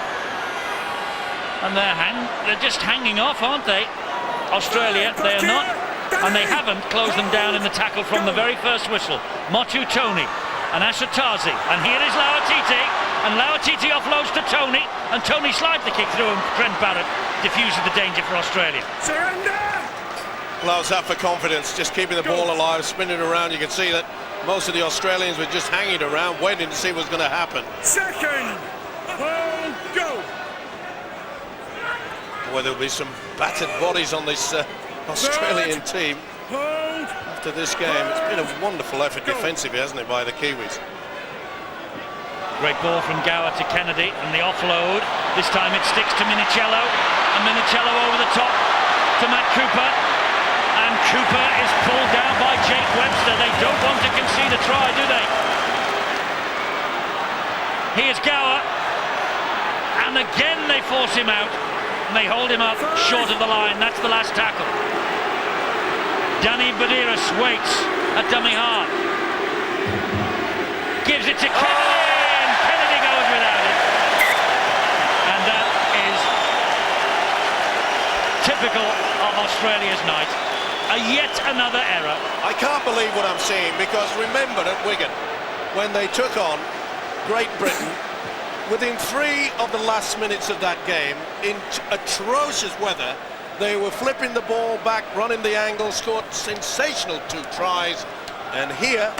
A: And they're just hanging off, aren't they? Australia, they are not. And they haven't closed them down in the tackle from the very first whistle. Motu Tony and Ashatazi. And here is Lauatiti. And Lauatiti offloads to Tony. And Tony slides the kick through, and Trent Barrett diffuses the danger for Australia.
E: Surrender!
B: Allows that for confidence, just keeping the ball alive, spinning around. You can see that most of the Australians were just hanging around, waiting to see what's going to happen.
E: Second, hold, go.
B: Well, there'll be some battered bodies on this Australian team after this game. It's been a wonderful effort defensively, hasn't it, by the Kiwis?
A: Great ball from Gower to Kennedy, and the offload. This time it sticks to Minicello, and Minicello over the top to Matt Cooper. And Cooper is pulled down by Jake Webster. They don't want to concede a try, do they? Here's Gower. And again they force him out. And they hold him up short of the line. That's the last tackle. Danny Badiras waits at dummy half. Gives it to Kennedy, and Kennedy goes without it. And that is typical of Australia's night. Yet another error.
B: I can't believe what I'm seeing, because remember at Wigan, when they took on Great Britain, within 3 of the last minutes of that game, in atrocious weather, they were flipping the ball back, running the angle, scored sensational 2 tries, and here,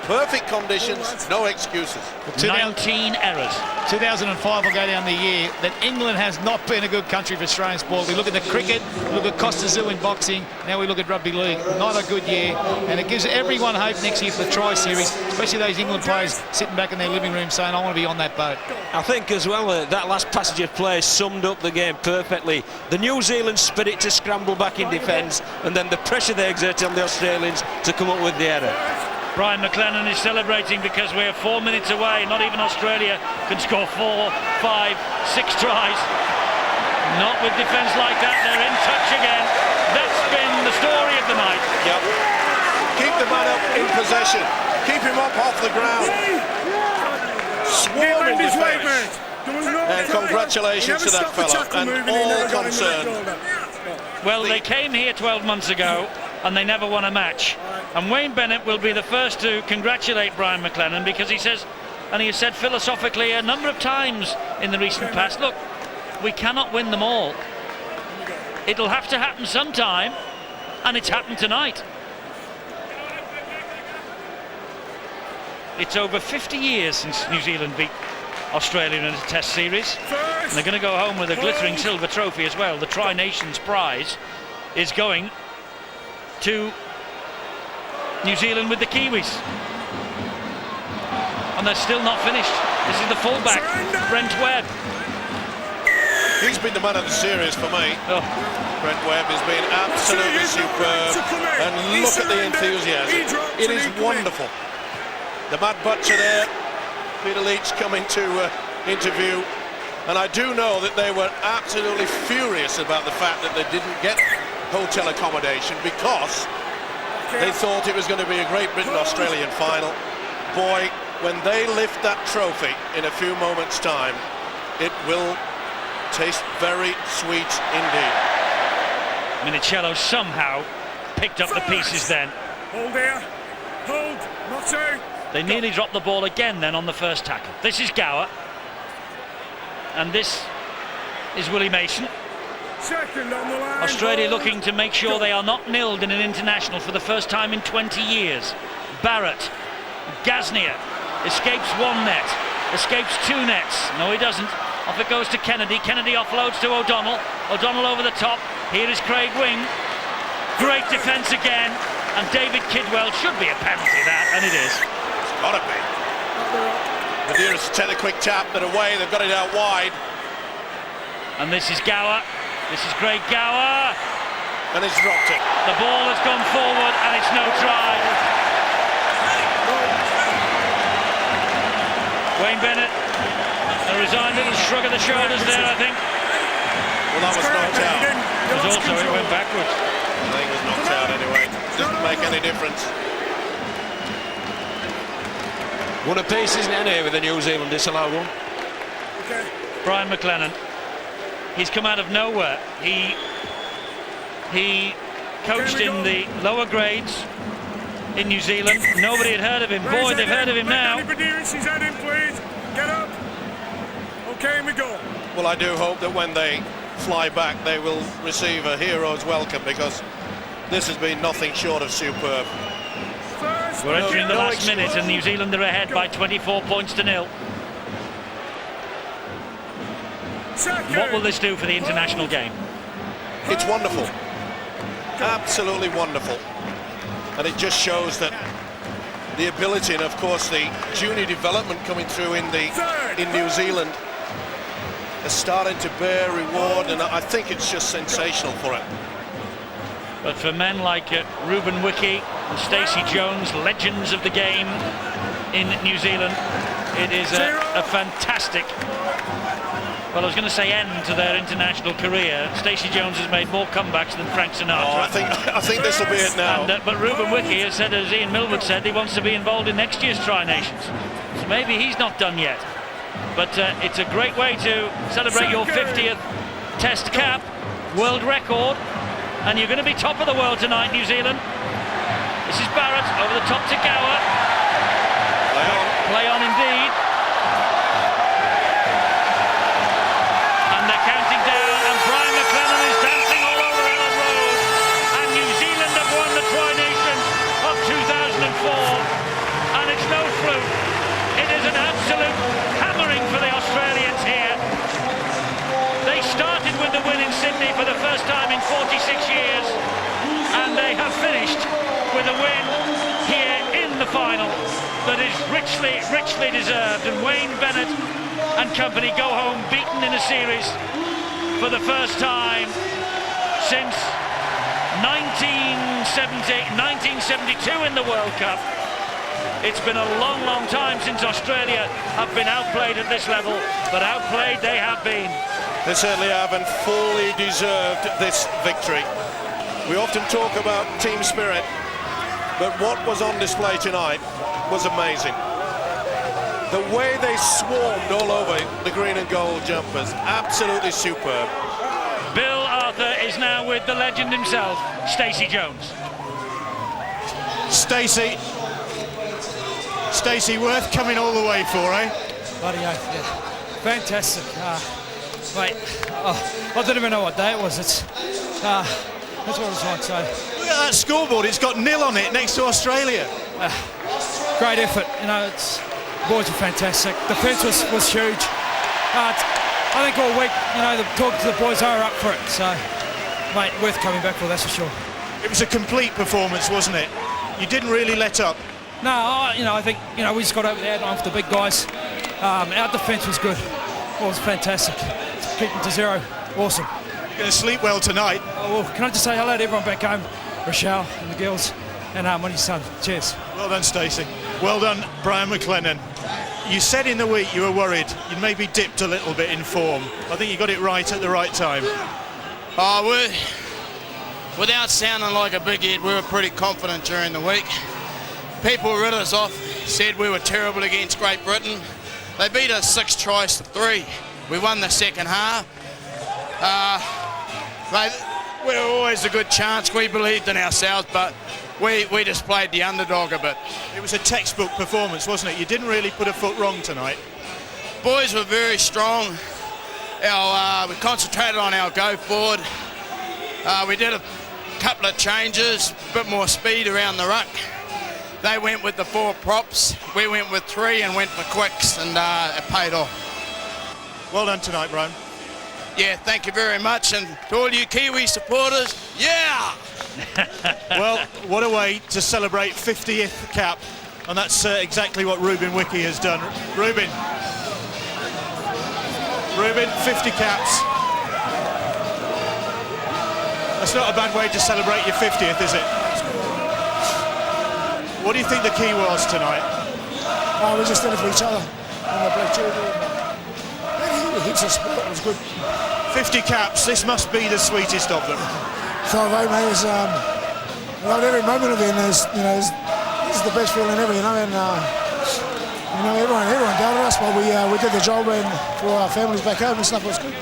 B: perfect conditions, no excuses.
A: 19 errors.
C: 2005 will go down the year that England has not been a good country for Australian sport. We look at the cricket, we look at Costa Zoo in boxing, now we look at rugby league. Not a good year, and it gives everyone hope next year for the Tri-Series, especially those England players sitting back in their living room saying, I want to be on that boat.
D: I think as well that last passage of play summed up the game perfectly. The New Zealand spirit to scramble back in defence, and then the pressure they exerted on the Australians to come up with the error.
A: Brian McClellan is celebrating because we're 4 minutes away. Not even Australia can score 4, 5, 6 tries. Not with defence like that. They're in touch again. That's been the story of the night.
B: Yep. Keep the man up in possession. Keep him up off the ground. Swarming defence. And congratulations to that fellow and all concerned.
A: Well, they came here 12 months ago and they never won a match. And Wayne Bennett will be the first to congratulate Brian McClellan, because he says, and he has said philosophically a number of times in the recent past, look, we cannot win them all. It'll have to happen sometime, and it's happened tonight. It's over 50 years since New Zealand beat Australia in a Test series. And they're going to go home with a glittering silver trophy as well. The Tri-Nations prize is going to New Zealand with the Kiwis. And they're still not finished. This is the fullback, Brent Webb.
B: He's been the man of the series for me.
A: Oh.
B: Brent Webb has been absolutely superb. And look at the enthusiasm. It is wonderful. The Mad Butcher there, Peter Leach coming to interview. And I do know that they were absolutely furious about the fact that they didn't get hotel accommodation, because they thought it was going to be a Great Britain-Australian final. Boy, when they lift that trophy in a few moments' time, it will taste very sweet indeed.
A: Minicello somehow picked up the pieces then.
E: Hold there. Hold. Motto.
A: They nearly dropped the ball again then on the first tackle. This is Gower. And this is Willie Mason.
E: Second on the line.
A: Australia looking to make sure they are not nilled in an international for the first time in 20 years. Barrett Gaznia escapes one net, escapes two nets. No, he doesn't. Off it goes to Kennedy. Kennedy offloads to O'Donnell. O'Donnell over the top. Here is Craig Wing. Great defence again. And David Kidwell should be a penalty, that, and it is.
B: It's got to be. Madeira's to take the quick tap, but away. They've got it out wide.
A: And this is Gower. This is Craig Gower.
B: And he's dropped it.
A: The ball has gone forward, and it's no try. Wayne Bennett, a resigned little shrug of the shoulders there, I think.
B: Well, that was knocked out.
A: It was also, it went backwards.
B: I think it was knocked out anyway. Doesn't make any difference.
D: One apiece, isn't it, here with the New Zealand disallowed one?
E: Okay.
A: Brian McLennan. He's come out of nowhere. He coached in the lower grades in New Zealand. Nobody had heard of him. Boy, they've heard of him now.
E: He's head in, please. Get up. Okay, we go.
B: Well, I do hope that when they fly back, they will receive a hero's welcome, because this has been nothing short of superb.
A: We're entering the last minute, and New Zealand are ahead by 24 points to 0. What will this do for the international game?
B: It's wonderful. Absolutely wonderful. And it just shows that the ability, and of course the junior development coming through in New Zealand is starting to bear reward, and I think it's just sensational for it.
A: But for men like Ruben WIKI and Stacey Jones, legends of the game in New Zealand, it is a fantastic, well, I was going to say end to their international career. Stacey Jones has made more comebacks than Frank Sinatra.
B: Oh, I think this will be it now.
A: And, but Ruben WIKI has said, as Ian Millwood said, he wants to be involved in next year's Tri-Nations. So maybe he's not done yet. But it's a great way to celebrate your 50th Test cap, world record, and you're going to be top of the world tonight, New Zealand. This is Barrett over the top to Gower. Play on indeed. And they're counting down, and Brian McLennan is dancing all over Elland Rd. And New Zealand have won the Tri-Nations of 2004. And it's no fluke. It is an absolute hammering for the Australians here. They started with the win in Sydney for the first time in 46 years, and they have finished with a win here in the final that is richly, richly deserved. And Wayne Bennett and company go home beaten in a series for the first time since 1972 in the World Cup. It's been a long, long time since Australia have been outplayed at this level, but outplayed they have been.
B: They certainly have, and fully deserved this victory. We often talk about team spirit, but what was on display tonight was amazing. The way they swarmed all over the green and gold jumpers, absolutely superb.
A: Bill Arthur is now with the legend himself, Stacey Jones.
G: Stacey, worth coming all the way for, eh?
H: Bloody oath, yeah. Fantastic. Mate, I don't even know what day it was. That's what it was like. So
G: look at that scoreboard. It's got 0 on it next to Australia.
H: Great effort. You know, boys were fantastic. Defence was huge. I think all week, you know, talking to the boys, they were up for it. So, mate, worth coming back for, that's for sure.
G: It was a complete performance, wasn't it? You didn't really let up.
H: No, I think, we just got over there and the big guys. Our defence was good. It was fantastic. Keep them to 0. Awesome.
G: You're going to sleep well tonight.
H: Oh, well, can I just say hello to everyone back home? Rochelle and the girls, and Monty's son. Cheers.
G: Well done, Stacey. Well done, Brian McLennan. You said in the week you were worried. You maybe dipped a little bit in form. I think you got it right at the right time.
I: Without sounding like a big head, we were pretty confident during the week. People wrote us off, said we were terrible against Great Britain. They beat us 6 tries to 3. We won the second half. We were always a good chance. We believed in ourselves, but we just played the underdog a bit.
G: It was a textbook performance, wasn't it? You didn't really put a foot wrong tonight.
I: Boys were very strong. We concentrated on our go forward. We did a couple of changes, a bit more speed around the ruck. They went with the 4 props, we went with 3 and went for quicks, and it paid off.
G: Well done tonight, Brian.
I: Yeah, thank you very much, and to all you Kiwi supporters, yeah!
G: Well, what a way to celebrate 50th cap, and that's exactly what Ruben WIKI has done. Ruben, 50 caps. That's not a bad way to celebrate your 50th, is it? What do you think the key was tonight?
E: We just did it for each other. And they played cheerful. He hits us, but that was good.
G: 50 caps, this must be the sweetest of them.
E: So, mate, I loved every moment of it. And this is the best feeling ever, you know. And everyone doubted us, but we did the job, and for our families back home and stuff was good.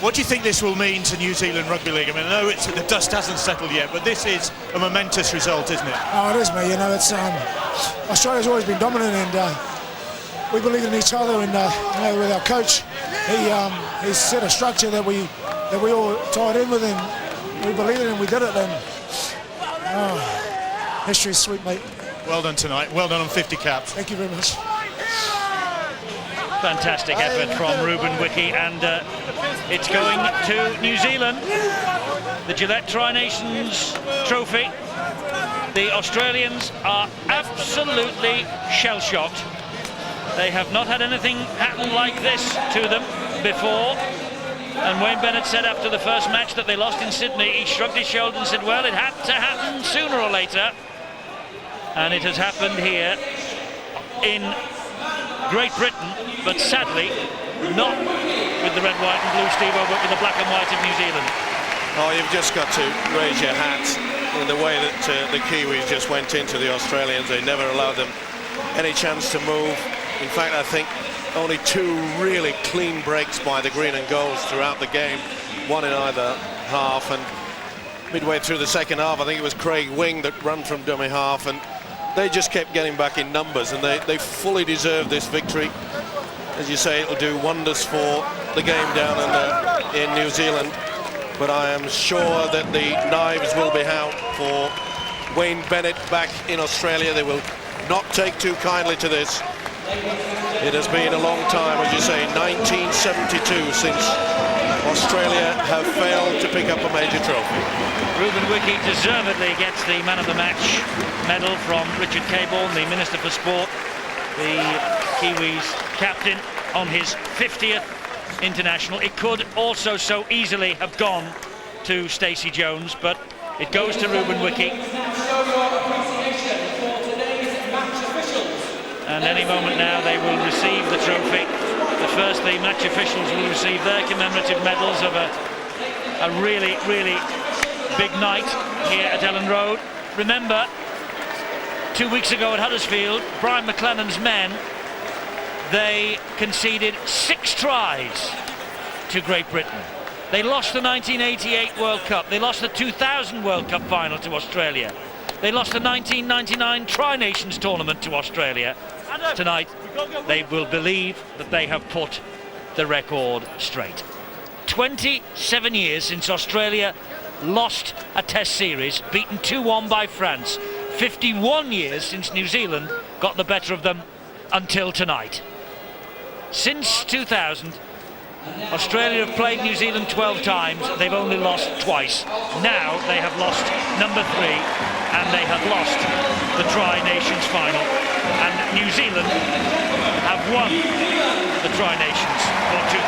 G: What do you think this will mean to New Zealand Rugby League? I mean, I know the dust hasn't settled yet, but this is a momentous result, isn't it?
E: Oh, it is, mate. You know, it's Australia's always been dominant, and we believe in each other. And with our coach, he set a structure that we all tied in with, and we believed in, and we did it. And history's sweet, mate.
G: Well done tonight. Well done on 50 caps.
E: Thank you very much.
A: Fantastic effort from Ruben WIKI, and it's going to New Zealand. The Gillette Tri-Nations trophy. The Australians are absolutely shell-shocked. They have not had anything happen like this to them before. And Wayne Bennett said after the first match that they lost in Sydney, he shrugged his shoulders and said, well, it had to happen sooner or later. And it has happened here in Great Britain, but sadly not with the red, white and blue, Steve-O, but with the black and white of New Zealand.
B: Oh, you've just got to raise your hat in the way that the Kiwis just went into the Australians. They never allowed them any chance to move. In fact, I think only 2 really clean breaks by the green and golds throughout the game, 1 in either half. And midway through the second half, I think it was Craig Wing that ran from dummy half, and they just kept getting back in numbers, and they fully deserve this victory. As you say, it'll do wonders for the game down in New Zealand, but I am sure that the knives will be out for Wayne Bennett back in Australia. They will not take too kindly to this. It has been a long time, as you say, 1972 since Australia have failed to pick up a major trophy.
A: Ruben WIKI deservedly gets the man of the match medal from Richard Cabourn, the Minister for Sport, the Kiwis captain on his 50th international. It could also so easily have gone to Stacey Jones, but it goes to Ruben WIKI. And any moment now they will receive the trophy. But first the match officials will receive their commemorative medals of a really, really big night here at Elland Rd. Remember, 2 weeks ago at Huddersfield, Brian McLennan's men, they conceded 6 tries to Great Britain. They lost the 1988 World Cup. They lost the 2000 World Cup final to Australia. They lost the 1999 Tri-Nations tournament to Australia. Tonight, they will believe that they have put the record straight. 27 years since Australia lost a test series, beaten 2-1 by France. 51 years since New Zealand got the better of them until tonight. Since 2000, Australia have played New Zealand 12 times. They've only lost twice. Now they have lost number 3, and they have lost the Tri-Nations final. And New Zealand have won the Tri-Nations for 2005.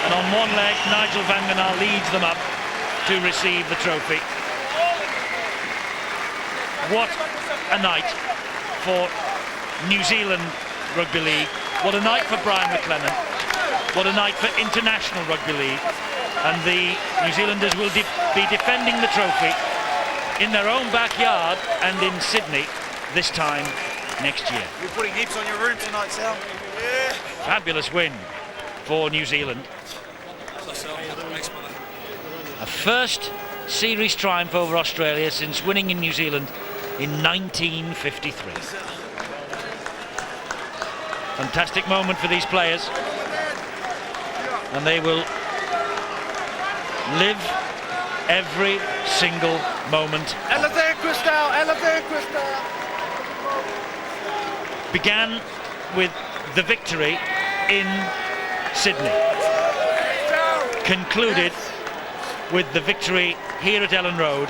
A: And on one leg, Nigel VAGANA leads them up to receive the trophy. What a night for New Zealand Rugby League. What a night for Brian McLennan. What a night for International Rugby League. And the New Zealanders will be defending the trophy in their own backyard and in Sydney this time next year.
J: You're putting heaps on your room tonight, Sal. Yeah.
A: Fabulous win for New Zealand. A first series triumph over Australia since winning in New Zealand in 1953. Fantastic moment for these players, and they will live every single moment.
J: Elland Rd, Crystal! Elland Rd, Crystal!
A: began with the victory in Sydney, concluded with the victory here at Elland Rd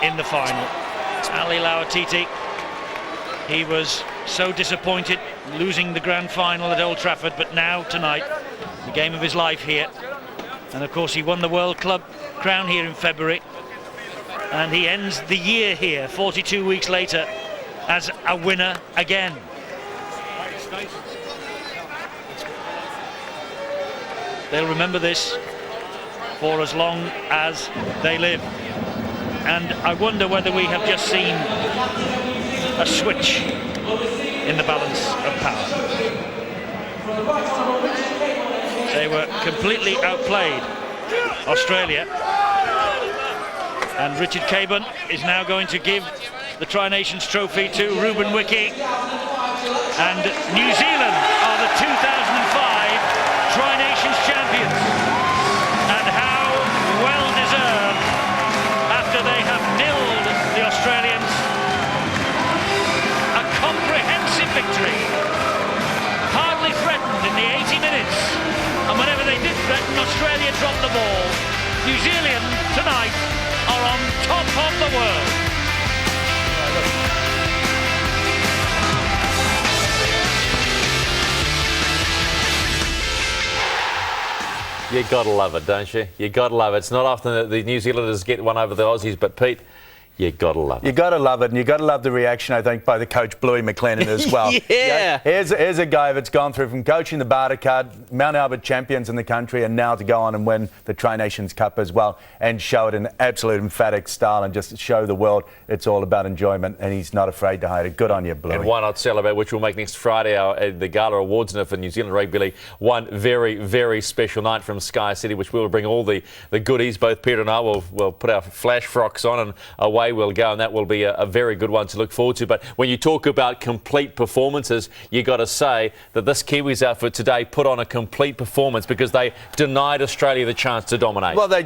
A: in the final. Ali Lauatiti, he was so disappointed losing the grand final at Old Trafford, but now tonight the game of his life here, and of course he won the World Club crown here in February, and he ends the year here 42 weeks later as a winner again. They'll remember this for as long as they live, and I wonder whether we have just seen a switch in the balance of power. They were completely outplayed, Australia, and Richard Caburn is now going to give the Tri-Nations trophy to Ruben WIKI, and New Zealand are the 2005 Tri-Nations champions, and how well deserved after they have nilled the Australians. A comprehensive victory, hardly threatened in the 80 minutes, and whenever they did threaten, Australia dropped the ball. New Zealand tonight are on top of the world.
K: You gotta love it, don't you? You gotta love it. It's not often that the New Zealanders get one over the Aussies, but Pete, you gotta love it.
L: You gotta love it, and you gotta love the reaction, I think, by the coach Bluey McLennan as well.
K: Yeah.
L: Here's a guy that's gone through from coaching the Barter Card, Mount Albert champions in the country, and now to go on and win the Tri-Nations Cup as well, and show it in absolute emphatic style, and just show the world it's all about enjoyment, and he's not afraid to hide it. Good on you, Bluey.
K: And why not celebrate, which we'll make next Friday, the Gala Awards night for New Zealand Rugby League. One very, very special night from Sky City, which we'll bring all the goodies. Both Peter and I will put our flash frocks on, and away we'll go, and that will be a very good one to look forward to. But when you talk about complete performances, you got to say that this Kiwis outfit today put on a complete performance, because they denied Australia the chance to dominate.
L: Well, they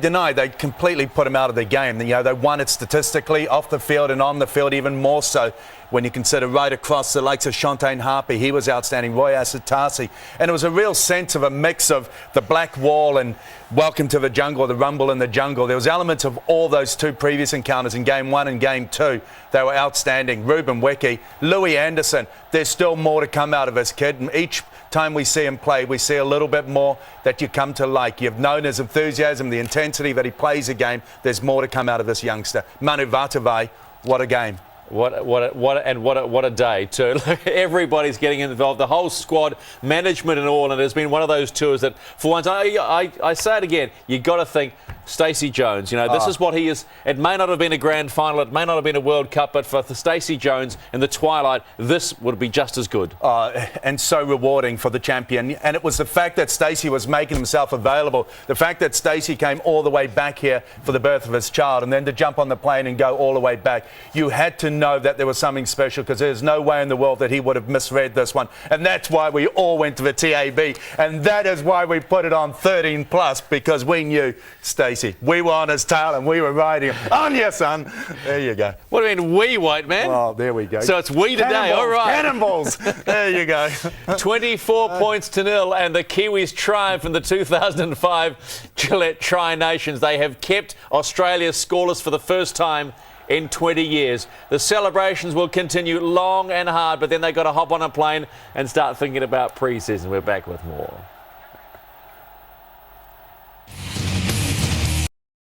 L: completely put them out of the game. You know, they won it statistically, off the field and on the field, even more so when you consider right across the likes of Shantaine Harpy. He was outstanding, Roy Asatasi. And it was a real sense of a mix of the Black Wall and Welcome to the Jungle, the Rumble in the Jungle. There was elements of all those two previous encounters in Game 1 and Game 2. They were outstanding. Ruben WIKI, Louis Anderson. There's still more to come out of this kid. And each time we see him play, we see a little bit more that you come to like. You've known his enthusiasm, the intensity that he plays a game. There's more to come out of this youngster. Manu Vatuvei, what a game.
K: What a day too. Everybody's getting involved, the whole squad, management and all, and it's been one of those tours that, for once, I say it again, you got to think Stacey Jones. You know, this is what he is. It may not have been a grand final, it may not have been a World Cup, but for Stacey Jones in the twilight, this would be just as good.
L: And so rewarding for the champion. And it was the fact that Stacey was making himself available, the fact that Stacey came all the way back here for the birth of his child, and then to jump on the plane and go all the way back. You had to know that there was something special, because there's no way in the world that he would have misread this one. And that's why we all went to the TAB. And that is why we put it on 13 plus, because we knew Stacey. We were on his tail and we were riding him. On you, son. There you go.
K: What do you mean we, white man?
L: Well, there we go.
K: So it's we today. All right.
L: Cannonballs. There you go.
K: 24 points to nil, and the Kiwis triumph in the 2005 Gillette Tri-Nations. They have kept Australia scoreless for the first time in 20 years. The celebrations will continue long and hard, but then they've got to hop on a plane and start thinking about pre-season. We're back with more.